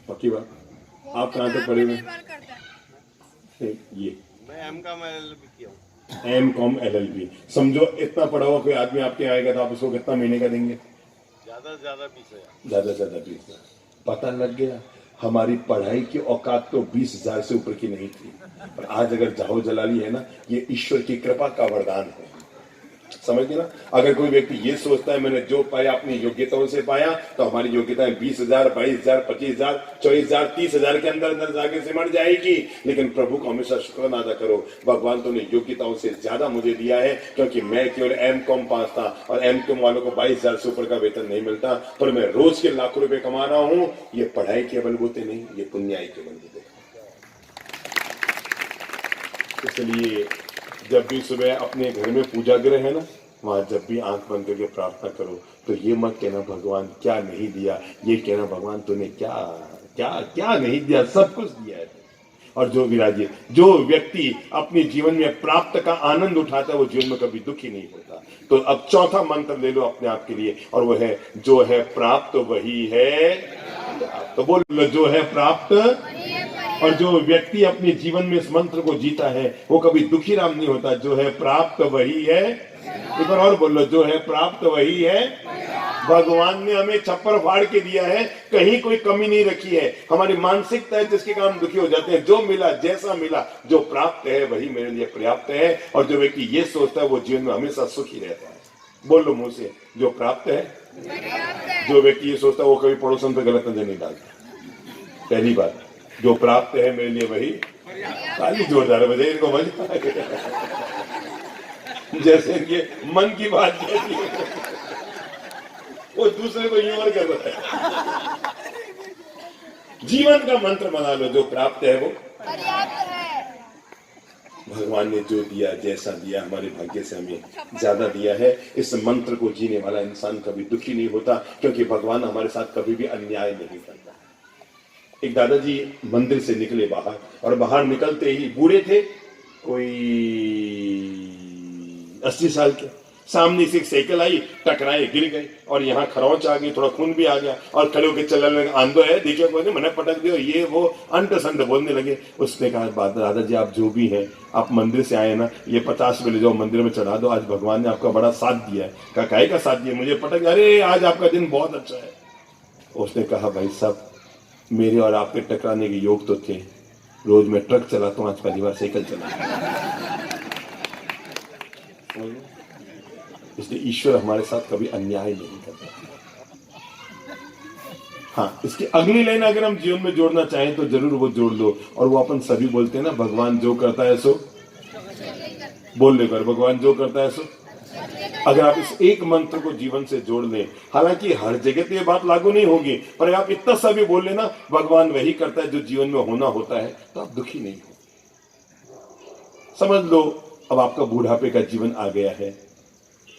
पक्की बात। आप कहां तक पढ़े हुए? ये मैं एम.कॉम एल.एल.बी किया हूं। M.Com LLB. समझो इतना पढ़ा हुआ कोई आदमी आपके आएगा तो आप उसको कितना महीने का देंगे? ज्यादा से ज्यादा 20,000। ज्यादा से ज्यादा 20,000। पता लग गया, हमारी पढ़ाई की औकात तो 20,000 से ऊपर की नहीं थी, पर आज अगर जाहो जलाली है ना, ये ईश्वर की कृपा का वरदान है। समझ गए ना? अगर कोई व्यक्ति ये सोचता है मैंने जो पाया अपनी योग्यताओं से पाया, तो हमारी योग्यताएं 20,000, 22,000, 25,000, 24,000, 30,000 के अंदर अंदर जाके सिमट जाएगी। लेकिन प्रभु को हमेशा शुक्राना अदा करो, भगवान तूने योग्यताओं से ज्यादा मुझे दिया है, क्योंकि मैं केवल एम.कॉम पास था और एम.कॉम वालों को 22,000 से ऊपर का वेतन नहीं मिलता, पर मैं रोज के लाखों रुपए कमा रहा हूं। ये पढ़ाई के बलबूते नहीं, ये पुण्याई के बलबूते। इसलिए जब भी सुबह अपने घर में पूजा गृह है ना, वहां जब भी आंख बंद करके प्रार्थना करो तो ये मत कहना भगवान क्या नहीं दिया, ये कहना भगवान तूने क्या क्या क्या नहीं दिया, सब कुछ दिया है। और जो विराजिए, जो व्यक्ति अपने जीवन में प्राप्त का आनंद उठाता है वो जीवन में कभी दुखी नहीं होता। तो अब चौथा मंत्र ले लो अपने आप के लिए, और वो है जो है प्राप्त वही है। तो बोलो जो है प्राप्त। और जो व्यक्ति अपने जीवन में इस मंत्र को जीता है वो कभी दुखी राम नहीं होता। जो है प्राप्त वही है। एक बार और बोलो, जो है प्राप्त वही है। भगवान ने हमें छप्पर फाड़ के दिया है, कहीं कोई कमी नहीं रखी है। हमारी मानसिकता है जिसके कारण दुखी हो जाते हैं। जो मिला, जैसा मिला, जो प्राप्त है वही मेरे लिए पर्याप्त है। और जो व्यक्ति ये सोचता है वो जीवन में हमेशा सुखी रहता है। बोलो मुंह से, जो प्राप्त है। जो व्यक्ति ये सोचता है वो कभी पड़ोसन पे गलत नजर नहीं डालता। पहली बात, जो प्राप्त है मेरे लिए वही। ताली जोरदार बजाइए, इनको मजा आएगा। जैसे इनके मन की बात जैसी वो दूसरे को यूं कर रहा है। जीवन का मंत्र बना लो, जो प्राप्त है वो पर्याप्त है। भगवान ने जो दिया, जैसा दिया, हमारे भाग्य से हमें ज्यादा दिया है। इस मंत्र को जीने वाला इंसान कभी दुखी नहीं होता, क्योंकि भगवान हमारे साथ कभी भी अन्याय नहीं करता। एक दादाजी मंदिर से निकले बाहर, और बाहर निकलते ही बूढ़े थे, कोई 80 साल के। सामने से एक साइकिल आई, टकराए, गिर गए, और यहाँ खरोंच आ गई, थोड़ा खून भी आ गया, और खड़े होकर चलने लगे। आंदो है, देखिए कोई मैंने पटक दियो, ये वो अंट संट बोलने लगे। उसने कहा, दादाजी आप जो भी हैं, आप मंदिर से आए ना, ये 50 रुपये ले जाओ, मंदिर में चढ़ा दो, आज भगवान ने आपका बड़ा साथ दिया है। कहा काहे का साथ दिया? मुझे पटक। अरे आज आपका दिन बहुत अच्छा है। उसने कहा भाई साहब, मेरे और आपके टकराने के योग तो थे, रोज मैं ट्रक चलाता हूँ, आज पहली बार साइकिल चला। इसलिए ईश्वर हमारे साथ कभी अन्याय नहीं करता। हाँ, इसकी अगली लाइन अगर हम जीवन में जोड़ना चाहें तो जरूर वो जोड़ लो। और वो अपन सभी बोलते हैं ना, भगवान जो करता है सो बोल लेकर, भगवान जो करता है सो। अगर आप इस एक मंत्र को जीवन से जोड़ लें, हालांकि हर जगह तो ये बात लागू नहीं होगी, पर अगर आप इतना सा भी बोल लेना भगवान वही करता है जो जीवन में होना होता है, तो आप दुखी नहीं हो। समझ लो अब आपका बुढ़ापे का जीवन आ गया है,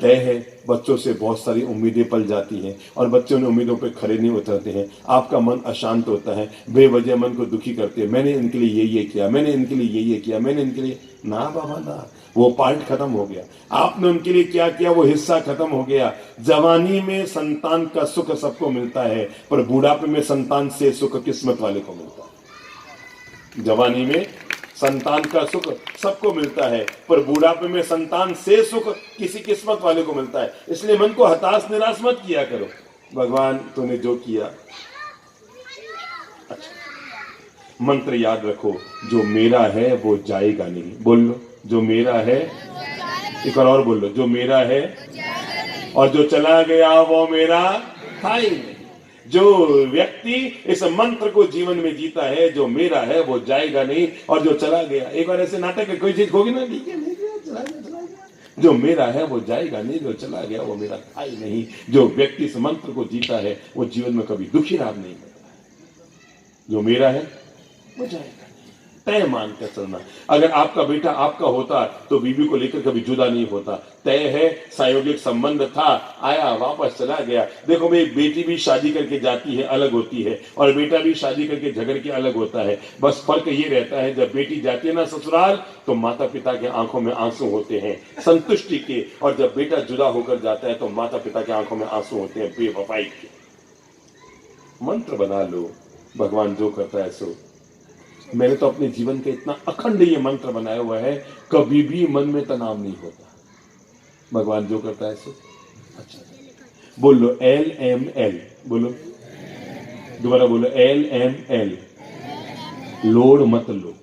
तय है, बच्चों से बहुत सारी उम्मीदें पल जाती हैं और बच्चे उन उम्मीदों पे खड़े नहीं उतरते हैं। आपका मन अशांत होता है, बेवजह मन को दुखी करते हैं, मैंने इनके लिए ये किया, मैंने इनके लिए ये किया, मैंने इनके लिए, ना बाबा ना, वो पार्ट खत्म हो गया। आपने उनके लिए क्या किया वो हिस्सा खत्म हो गया। जवानी में संतान का सुख सबको मिलता है, पर बुढ़ापे में संतान से सुख किस्मत वाले को मिलता है। जवानी में संतान का सुख सबको मिलता है, पर बुढ़ापे में संतान से सुख किसी किस्मत वाले को मिलता है। इसलिए मन को हताश निराश मत किया करो। भगवान तूने जो किया अच्छा, मंत्र याद रखो, जो मेरा है वो जाएगा नहीं। बोल लो, जो मेरा है, एक और बोल लो, जो मेरा है और जो चला गया वो मेरा था ही नहीं। जो व्यक्ति इस मंत्र को जीवन में जीता है, जो मेरा है वो जाएगा नहीं और जो चला गया, एक बार ऐसे नाटक है, कोई चीज होगी ना, ठीक है, चला गया। जो मेरा है वो जाएगा नहीं, जो चला गया वो मेरा था ही नहीं। जो व्यक्ति इस मंत्र को जीता है वो जीवन में कभी दुखी राम नहीं होता। जो मेरा है वो जाएगा, तय मान कर चलना। अगर आपका बेटा आपका होता तो बीवी को लेकर कभी जुदा नहीं होता। तय है, सायोगिक संबंध था, आया वापस चला गया। देखो भाई, बेटी भी शादी करके जाती है, अलग होती है, और बेटा भी शादी करके झगड़ के अलग होता है। बस फर्क ये रहता है, जब बेटी जाती है ना ससुराल, तो माता पिता के आंखों में आंसू होते हैं संतुष्टि के, और जब बेटा जुदा होकर जाता है तो माता पिता के आंखों में आंसू होते हैं बेवफाई के। मंत्र बना लो, भगवान जो करता है सो। मैंने तो अपने जीवन के इतना अखंड ये मंत्र बनाया हुआ है, कभी भी मन में तनाव नहीं होता। भगवान जो करता है सो अच्छा। बोल लो LML, बोलो दोबारा, बोलो LML, लोड मत लो।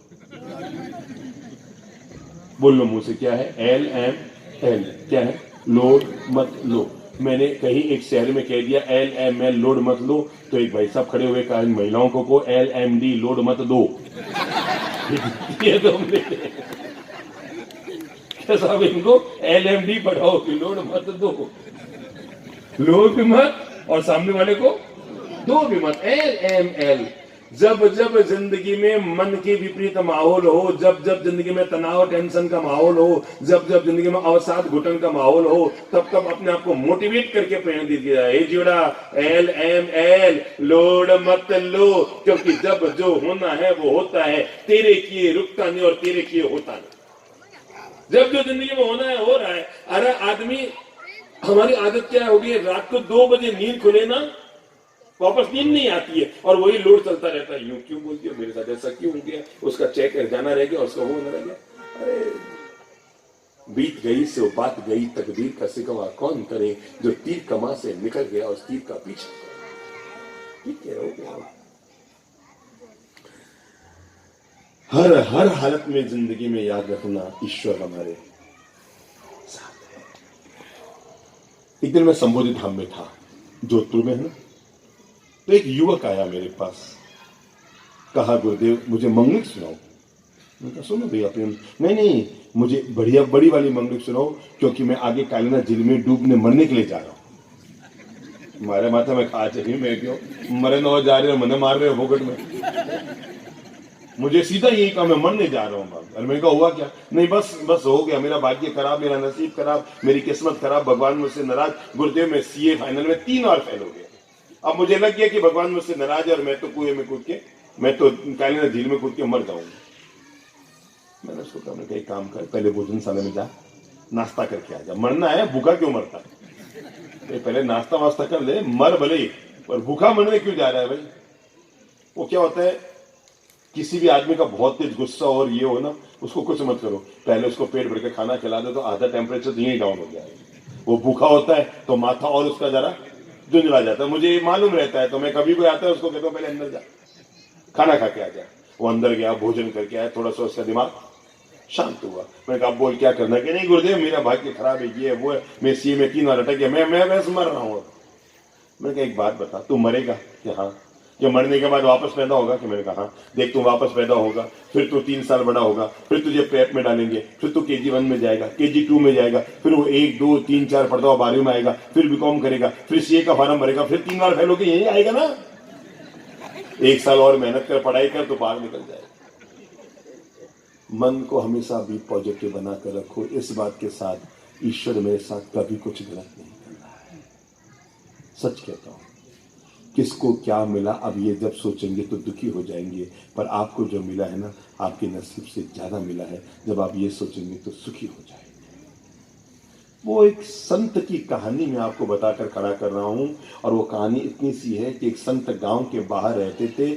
बोल लो मुंह से, क्या है LML, क्या है, लोड मत लो। मैंने कहीं एक शहर में कह दिया LML लोड मत लो, तो एक भाई साहब खड़े हुए कहा महिलाओं को LMD लोड मत दो। ये तो हमने क्या साहब, इनको LMD पढ़ाओ कि लोड मत दो, लो भी मत और सामने वाले को दो भी मत। LML, जब जब जिंदगी में मन के विपरीत माहौल हो, जब जब जिंदगी में तनाव टेंशन का माहौल हो, जब जब जिंदगी में अवसाद घुटन का माहौल हो, तब तब अपने आप को मोटिवेट करके प्रेरणा दीजिए, हे जोड़ा LML, लोड मत लो, क्योंकि जब जो होना है वो होता है, तेरे किए रुकता नहीं और तेरे किए होता नहीं। जब जो जिंदगी में होना है हो रहा है। अरे आदमी, हमारी आदत क्या हो गई है, रात को 2 बजे नींद खुले ना, वापस नींद नहीं आती है, और वही लोड चलता रहता है। यूं क्यों बोलती है, मेरे साथ ऐसा क्यों हो गया, उसका चेक जाना रह गया, उसका वो न रह गया। अरे बीत गई सो बात गई, तकदीर का सिकवा कौन करे, जो तीर कमा से निकल गया उस तीर का पीछा ठीक है, हो गया। हर हर हालत में जिंदगी में याद रखना, ईश्वर हमारे साथ है। एक दिन मैं संबोधि धाम में था, जोधपुर में है ना, तो एक युवक आया मेरे पास, कहा गुरुदेव मुझे मंगलिक सुनाओ। मैंने कहा सुनो भैया प्रेम, नहीं मुझे बढ़िया बड़ी वाली मंगलिक सुनाओ, क्योंकि मैं आगे कालीना झील में डूबने मरने के लिए जा रहा हूँ। हमारे माथा में खा चाहिए, मैं क्यों मरे न जा रहे हो, मने मार रहे हो फोकट में, मुझे सीधा यही कहा मैं मरने जा रहा हूँ। और मैंने कहा हुआ क्या, नहीं बस हो गया, मेरा भाग्य खराब, मेरा नसीब खराब, मेरी किस्मत खराब, भगवान मुझसे नाराज, गुरुदेव मैं CA फाइनल में 3 बार फेल हो गया। अब मुझे लग गया कि भगवान मुझसे नाराज है और मैं तो कुएं में कूद के, मैं तो कालीना झील में कूद के मर जाऊंगा। मैंने उसको कहा, मैं एक काम कर, पहले भोजनशाला में जा, नाश्ता करके आ जा, मरना है भूखा क्यों मरता है, पहले नाश्ता वास्ता कर ले, मर भले ही, पर भूखा मरने क्यों जा रहा है भाई। वो क्या होता है, किसी भी आदमी का बहुत तेज गुस्सा और ये हो ना, उसको कुछ मत करो, पहले उसको पेट भर के खाना खिला दो, तो आधा टेम्परेचर यही डाउन हो जाएगा। वो भूखा होता है तो माथा और उसका जरा झुंझला जाता है, मुझे मालूम रहता है, तो मैं कभी कोई आता है उसको कहता हूँ पहले अंदर जा, खाना खा के आ जा। वो अंदर गया, भोजन करके आया, थोड़ा सा उसका दिमाग शांत हुआ। मैंने कहा बोल क्या करना, कि नहीं गुरुदेव मेरा भाग्य खराब है, ये है वो है, मैं CA में 3 बार अटक गया, मैं मर रहा हूँ। मैंने कहा एक बात बता, तू मरेगा? कि हाँ। कि मरने के बाद वापस पैदा होगा? कि मैंने कहा हाँ। देख, तू वापस पैदा होगा, फिर तू 3 साल बड़ा होगा, फिर तुझे प्रेप में डालेंगे, फिर तू KG1 में जाएगा, KG2 में जाएगा, फिर वो 1 2 3 4 पढ़ता हुआ 12वीं में आएगा, फिर BCom करेगा, फिर CA का फॉर्म भरेगा, फिर 3 बार फेल होकर यही आएगा ना। 1 साल और मेहनत कर, पढ़ाई कर, तो बाहर निकल जाएगा। मन को हमेशा भी पॉजिटिव बना कर रखो, इस बात के साथ ईश्वर मेरे साथ कभी कुछ गलत नहीं कर रहा है। सच कहता हूं, किसको क्या मिला अब ये जब सोचेंगे तो दुखी हो जाएंगे, पर आपको जो मिला है ना, आपके नसीब से ज्यादा मिला है। जब आप ये सोचेंगे तो सुखी हो जाएंगे। वो एक संत की कहानी मैं आपको बताकर खड़ा कर रहा हूं, और वो कहानी इतनी सी है कि एक संत गांव के बाहर रहते थे,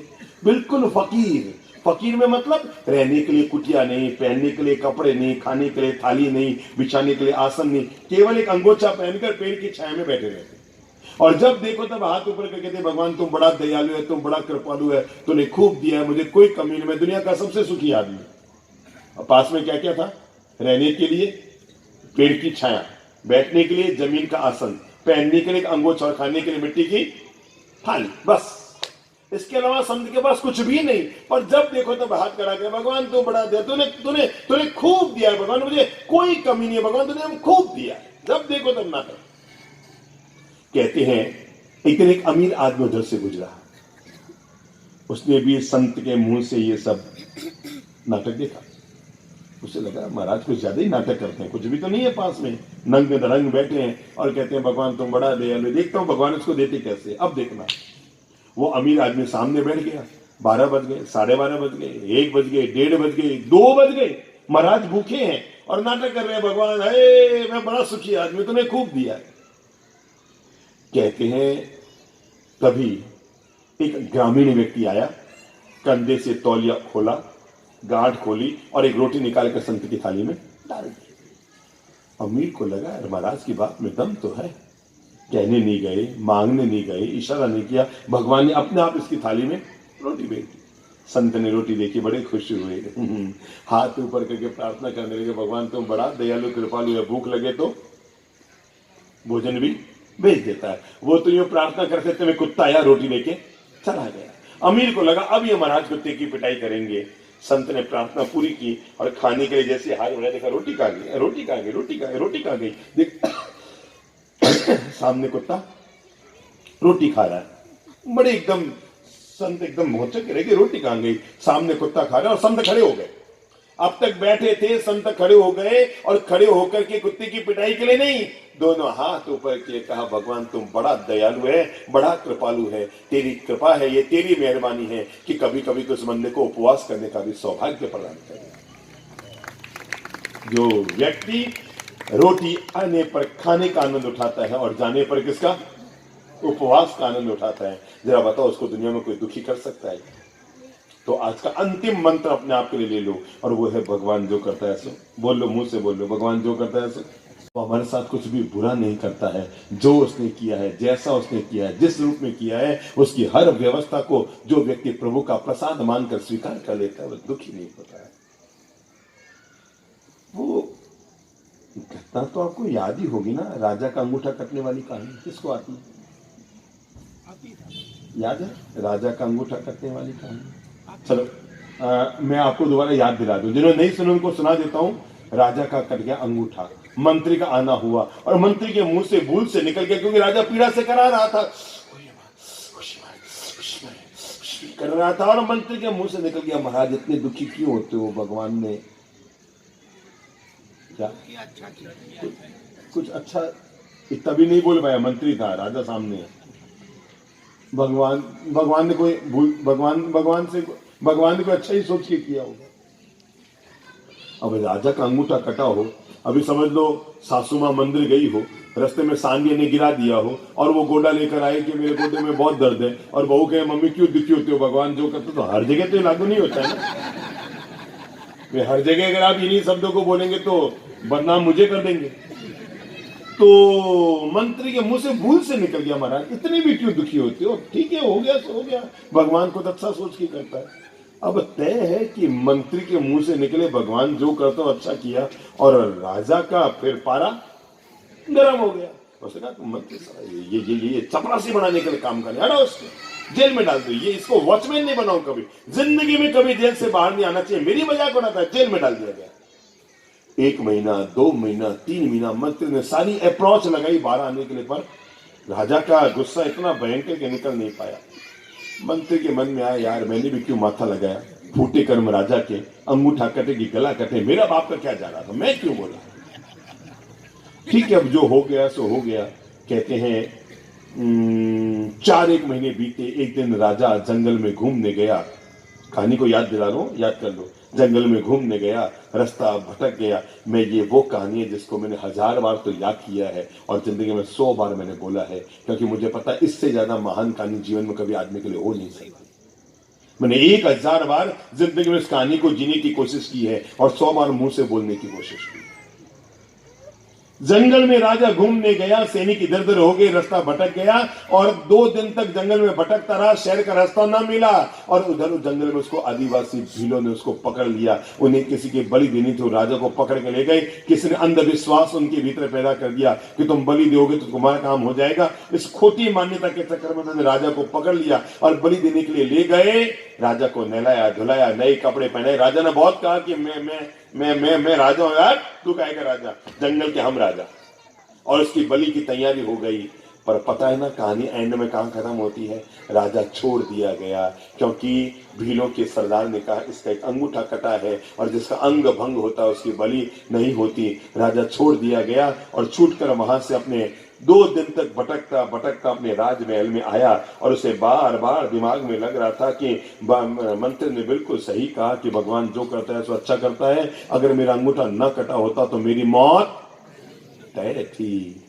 बिल्कुल फकीर। फकीर में मतलब रहने के लिए कुटिया नहीं, पहनने के लिए कपड़े नहीं, खाने के लिए थाली नहीं, बिछाने के लिए आसन नहीं, केवल एक अंगोछा पहनकर पेड़ की छाया में बैठे रहते। और जब देखो तब हाथ ऊपर करके कहते, भगवान तुम बड़ा दयालु है, तुम बड़ा कृपालु है, तूने खूब दिया है, मुझे कोई कमी नहीं, मैं दुनिया का सबसे सुखी आदमी। और पास में क्या क्या था? रहने के लिए पेड़ की छाया, बैठने के लिए जमीन का आसन, पहनने के लिए एक अंगोछा और खाने के लिए मिट्टी की थाली, बस। इसके अलावा संत के पास कुछ भी नहीं। पर जब देखो तब हाथ खड़ा कर, भगवान तू बड़ा दिया, तूने तूने तूने खूब दिया है भगवान, मुझे कोई कमी नहीं है भगवान, तूने खूब दिया है। जब देखो तब नाटक। कहते हैं एक दिन एक अमीर आदमी उधर से गुजरा, उसने भी संत के मुंह से ये सब नाटक देखा। उसे लगा महाराज कुछ ज्यादा ही नाटक करते हैं, कुछ भी तो नहीं है पास में, नंग दरंग बैठे हैं और कहते हैं भगवान तुम बड़ा दयालु। देखता हूं भगवान इसको देते कैसे। अब देखना, वो अमीर आदमी सामने बैठ गया। 12 बज गए, 12:30 बज गए, 1 बज गए, 1:30 बज गए, 2 बज गए। महाराज भूखे हैं और नाटक कर रहे हैं, भगवान हे मैं बड़ा सुखी आदमी, तूने खूब दिया है। कहते हैं तभी एक ग्रामीण व्यक्ति आया, कंधे से तौलिया खोला, गांठ खोली और एक रोटी निकाल कर संत की थाली में डाल दी। अमीर को लगा महाराज की बात में दम तो है, कहने नहीं गए, मांगने नहीं गए, इशारा नहीं किया, भगवान ने अपने आप इसकी थाली में रोटी भेज दी। संत ने रोटी देखी, बड़े खुश हुए, हाथ ऊपर करके प्रार्थना करने लगे, भगवान तुम बड़ा दयालु कृपालु है, भूख लगे तो भोजन भी भेज देता है। वो तो यूं प्रार्थना करते थे, मैं कुत्ता आया रोटी लेके चला गया। अमीर को लगा अब ये महाराज कुत्ते की पिटाई करेंगे। संत ने प्रार्थना पूरी की और खाने के लिए जैसे हाथ उठाया, देखा रोटी कहाँ गई, रोटी कहाँ गई, रोटी कहाँ गई, रोटी कहाँ गई। देख सामने कुत्ता रोटी खा रहा है, बड़े एकदम संत एकदम मोहचक रहे कि रोटी कहाँ गई। सामने कुत्ता खा रहा है और संत खड़े हो गए। अब तक बैठे थे, संत खड़े हो गए और खड़े होकर के कुत्ते की पिटाई के लिए नहीं, दोनों हाथ ऊपर किए, कहा भगवान तुम बड़ा दयालु है, बड़ा कृपालु है, तेरी कृपा है, ये तेरी मेहरबानी है कि कभी कभी तो उस बंदे को उपवास करने का भी सौभाग्य प्रदान करे। जो व्यक्ति रोटी आने पर खाने का आनंद उठाता है और जाने पर किसका? उपवास का आनंद उठाता है, जरा बताओ उसको दुनिया में कोई दुखी कर सकता है? तो आज का अंतिम मंत्र अपने आप के लिए ले लो, और वो है भगवान जो करता है सो बोल लो, मुंह से बोल लो, भगवान जो करता है सो। वो हमारे साथ कुछ भी बुरा नहीं करता है। जो उसने किया है, जैसा उसने किया है, जिस रूप में किया है, उसकी हर व्यवस्था को जो व्यक्ति प्रभु का प्रसाद मानकर स्वीकार कर लेता है, वो दुखी नहीं होता है। वो घटना तो आपको याद ही होगी ना, राजा का अंगूठा कटने वाली कहानी। किसको आती है? याद है राजा का अंगूठा कटने वाली कहानी? चलो मैं आपको दोबारा याद दिला दूं, जिन्होंने नहीं सुना उनको सुना देता हूं। राजा का कट गया अंगूठा, मंत्री का आना हुआ और मंत्री के मुंह से भूल से निकल गया, क्योंकि राजा पीड़ा से करा रहा था, कर रहा था, और मंत्री के मुंह से निकल गया, महाराज इतने दुखी क्यों होते हो? भगवान ने क्या कुछ अच्छा तभी नहीं बोल पाया, मंत्री था, राजा सामने। भगवान ने कोई भगवान ने कोई अच्छा ही सोच के किया होगा। अब राजा का अंगूठा कटा हो, अभी समझ लो सासू मां मंदिर गई हो, रास्ते में सांडिया ने गिरा दिया हो और वो गोडा लेकर आए कि मेरे गोडे में बहुत दर्द है, और बहू कहे मम्मी क्यों दुखी होते हो? भगवान जो करते, तो हर जगह तो लागू नहीं होता है ना। वे हर जगह अगर आप इन्हीं शब्दों को बोलेंगे तो बदनाम मुझे कर देंगे। तो मंत्री के मुंह से भूल से निकल गया, महाराज इतने भी क्यों दुखी होते हो? ठीक है, हो गया तो हो गया, भगवान को अच्छा सोच के करता है। अब तय है कि मंत्री के मुंह से निकले भगवान जो करता हो अच्छा किया, और राजा का फिर पारा गर्म हो गया। उसने कहा मंत्री साहब ये चपरासी बनाने के लिए काम करने, हटाओ उसको, जेल में डाल दो, ये इसको वॉचमैन नहीं बनाओ, कभी जिंदगी में कभी जेल से बाहर नहीं आना चाहिए, मेरी मजाक उड़ाता है, जेल में डाल दिया गया। 1 महीना 2 महीना 3 महीना मंत्री ने सारी अप्रोच लगाई बाहर आने के लिए, पर राजा का गुस्सा इतना भयंकर कि निकल नहीं पाया। मंत्री के मन में आया, यार मैंने भी क्यों माथा लगाया, फूटे कर्म राजा के, अंगूठा कटे की गला कटे, मेरा बाप का क्या जा रहा था, मैं क्यों बोला। ठीक है, अब जो हो गया सो हो गया। कहते हैं 4 महीने बीते। एक दिन राजा जंगल में घूमने गया, कहानी को याद दिला रहा हूं, याद कर लो। जंगल में घूमने गया, रास्ता भटक गया। मैं ये वो कहानी है जिसको मैंने 1000 बार तो याद किया है और जिंदगी में 100 बार मैंने बोला है, क्योंकि मुझे पता है इससे ज्यादा महान कहानी जीवन में कभी आदमी के लिए हो नहीं सकती। मैंने 1000 बार जिंदगी में इस कहानी को जीने की कोशिश की है और 100 बार मुंह से बोलने की कोशिश की। जंगल में राजा घूमने गया, सैनिक इधर उधर हो गए, रास्ता भटक गया और 2 दिन तक जंगल में भटकता रहा, शहर का रास्ता ना मिला। और उधर जंगल में उसको आदिवासी भीलों ने उसको पकड़ लिया, उन्हें किसी की बलि देनी थी, राजा को पकड़ के ले गए। किसी ने अंधविश्वास उनके भीतर पैदा कर दिया कि तुम बलि दोगे तो तुम्हारा काम हो जाएगा। इस खोटी मान्यता के चक्कर में उन्होंने राजा को पकड़ लिया और बलि देने के लिए ले गए। राजा को नहलाया धुलाया, नए कपड़े पहनाए। राजा ने बहुत कहा कि मैं राजा हूं। यार तू काहे का राजा, जंगल के हम राजा। और उसकी बलि की तैयारी हो गई, पर पता है ना कहानी एंड में कहां खत्म होती है, राजा छोड़ दिया गया, क्योंकि भीलों के सरदार ने कहा इसका एक अंगूठा कटा है और जिसका अंग भंग होता है उसकी बलि नहीं होती। राजा छोड़ दिया गया और छूटकर वहां से अपने 2 दिन तक भटकता भटकता अपने राजमहल में आया और उसे बार बार दिमाग में लग रहा था कि मंत्री ने बिल्कुल सही कहा कि भगवान जो करता है सो अच्छा करता है। अगर मेरा अंगूठा न कटा होता तो मेरी मौत तय थी।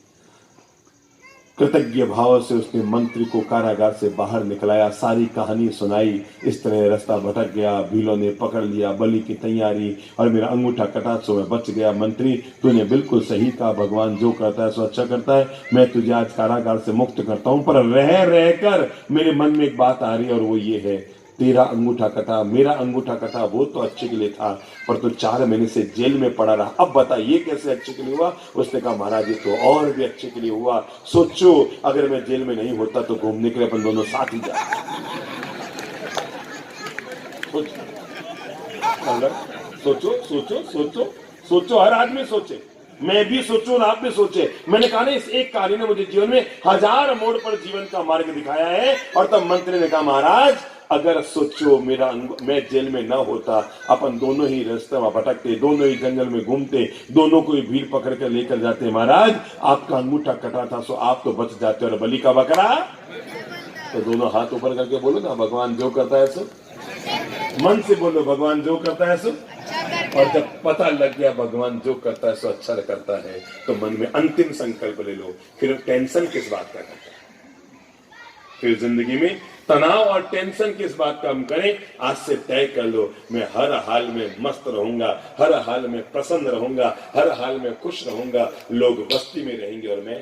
कृतज्ञ भाव से उसने मंत्री को कारागार से बाहर निकलाया, सारी कहानी सुनाई। इस तरह रास्ता भटक गया, भीलों ने पकड़ लिया, बलि की तैयारी और मेरा अंगूठा कटा सो मैं बच गया। मंत्री तूने बिल्कुल सही कहा, भगवान जो करता है सो अच्छा करता है। मैं तुझे आज कारागार से मुक्त करता हूं, पर रह रहकर मेरे मन में एक बात आ रही है और वो ये है, तेरा अंगूठा कटा, मेरा अंगूठा कटा, वो तो अच्छे के लिए था, पर तो 4 महीने से जेल में पड़ा रहा। अब बता ये कैसे अच्छे के लिए हुआ। उसने कहा महाराज ये तो और भी अच्छे के लिए हुआ। सोचो अगर मैं जेल में नहीं होता तो घूमने के लिए अपन दोनों साथ ही जाते। सोचो सोचो सोचो सोचो, हर आदमी सोचे, मैं भी सोचूं और आप भी सोचे। मैंने कहा ना इस एक कहानी ने मुझे जीवन में 1000 मोड़ पर जीवन का मार्ग दिखाया है। और तब मंत्री ने कहा महाराज अगर सोचो मैं जेल में ना होता, अपन दोनों ही रास्ते में भटकते, दोनों ही जंगल में घूमते, दोनों को ही भीड़ पकड़ कर लेकर जाते। महाराज आपका अंगूठा कटा था सो आप तो बच जाते और बलि का बकरा। तो दोनों हाथ ऊपर करके बोलो ना, भगवान जो करता है सो, मन से बोलो भगवान जो करता है सो। और जब पता लग गया भगवान जो करता है सो अच्छा करता है, तो मन में अंतिम संकल्प ले लो, फिर टेंशन किस बात का करता है। फिर जिंदगी में तनाव और टेंशन किस बात का हम करें। आज से तय कर लो, मैं हर हाल में मस्त रहूंगा, हर हाल में प्रसन्न रहूंगा, हर हाल में खुश रहूंगा। लोग बस्ती में रहेंगे और मैं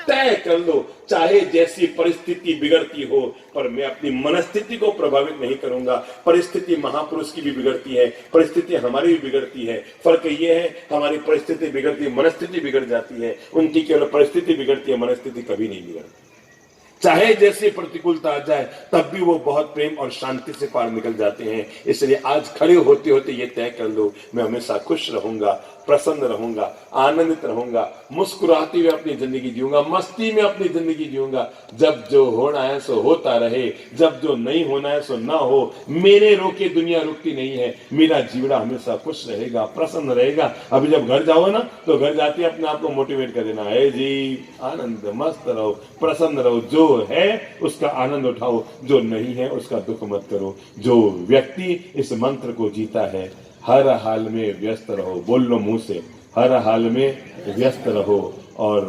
तय कर लो, चाहे जैसी परिस्थिति बिगड़ती हो, पर मैं अपनी मनस्थिति को प्रभावित नहीं करूंगा। परिस्थिति महापुरुष की भी बिगड़ती है, परिस्थिति हमारी भी बिगड़ती है। फर्क ये है हमारी परिस्थिति बिगड़ती है, मनस्थिति बिगड़ जाती है। उनकी केवल परिस्थिति बिगड़ती है, मनस्थिति कभी नहीं बिगड़ती। चाहे जैसी प्रतिकूलता आ जाए तब भी वो बहुत प्रेम और शांति से पार निकल जाते हैं। इसलिए आज खड़े होते होते ये तय कर लो, मैं हमेशा खुश रहूंगा, प्रसन्न रहूंगा, आनंदित रहूंगा, मुस्कुराती हुए अपनी जिंदगी जीऊंगा, मस्ती में अपनी जिंदगी जीऊंगा। जब जो होना है सो होता रहे, जब जो नहीं होना है सो ना हो। मेरे रोके दुनिया रुकती नहीं है, मेरा जीवड़ा हमेशा खुश रहेगा, प्रसन्न रहेगा। अभी जब घर जाओ ना तो घर जाते अपने आप को मोटिवेट कर देना, है जी आनंद मस्त रहो, प्रसन्न रहो, जो है उसका आनंद उठाओ, जो नहीं है उसका दुख मत करो। जो व्यक्ति इस मंत्र को जीता है, हर हाल में व्यस्त रहो, बोल लो मुंह से, हर हाल में व्यस्त रहो और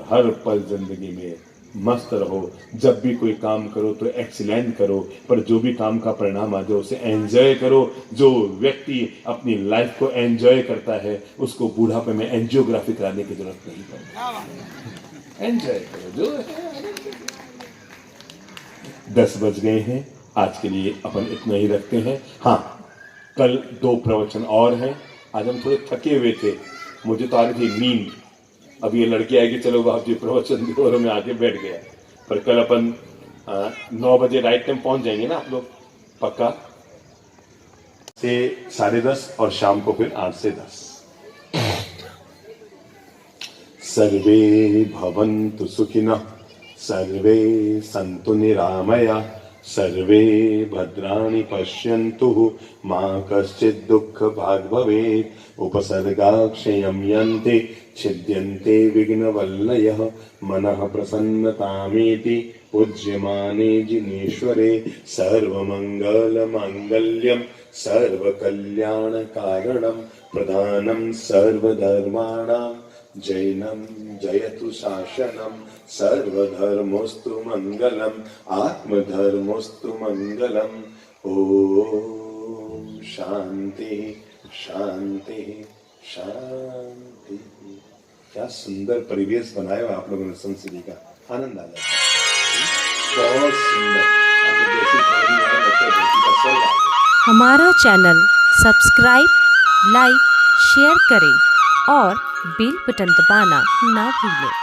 हर पल जिंदगी में मस्त रहो। जब भी कोई काम करो तो एक्सीलेंट करो, पर जो भी काम का परिणाम आ जाए उसे एंजॉय करो। जो व्यक्ति अपनी लाइफ को एंजॉय करता है उसको बुढ़ापे में एंजियोग्राफी कराने की जरूरत नहीं पड़ती। एंजॉय करो जो है। 10 बज गए हैं, आज के लिए अपन इतना ही रखते हैं। हाँ, कल 2 प्रवचन और हैं। आज हम थोड़े थके हुए थे, मुझे तो आ रही थी नींद, अब ये लड़की आएगी, चलो बाप जी प्रवचन दो, और मैं आके बैठ गया। पर कल अपन 9 बजे राइट टाइम पहुंच जाएंगे ना आप लोग, पक्का से 10:30 और शाम को फिर 8 से 10। सर्वे भवन्तु सुखिनः, सर्वे सन्तु निरामया, सर्वे भद्राणि पश्यन्तु, मा कश्चित् दुःखभाग् भवेत्। उपसर्गाक्षयं यन्ति, छिद्यन्ते विघ्नवल्लयः, मनः प्रसन्नतामेति पूज्यमाने जिनेश्वरे। सर्वमङ्गलमाङ्गल्यं सर्वकल्याणकारणं, प्रधानं सर्वधर्माणां जैनं जयतु शासनं। सर्वधर्मोस्तु मङ्गलम्, आत्मधर्मोस्तु मङ्गलम्। ॐ शांति शांति शांति। क्या सुंदर परिवेश बनाया हुआ आप लोगों ने, संस्कृति का आनंद आ जाता है, बहुत सुंदर। हमारा चैनल सब्सक्राइब, लाइक, शेयर करें और बेल बटन दबाना ना भूलें।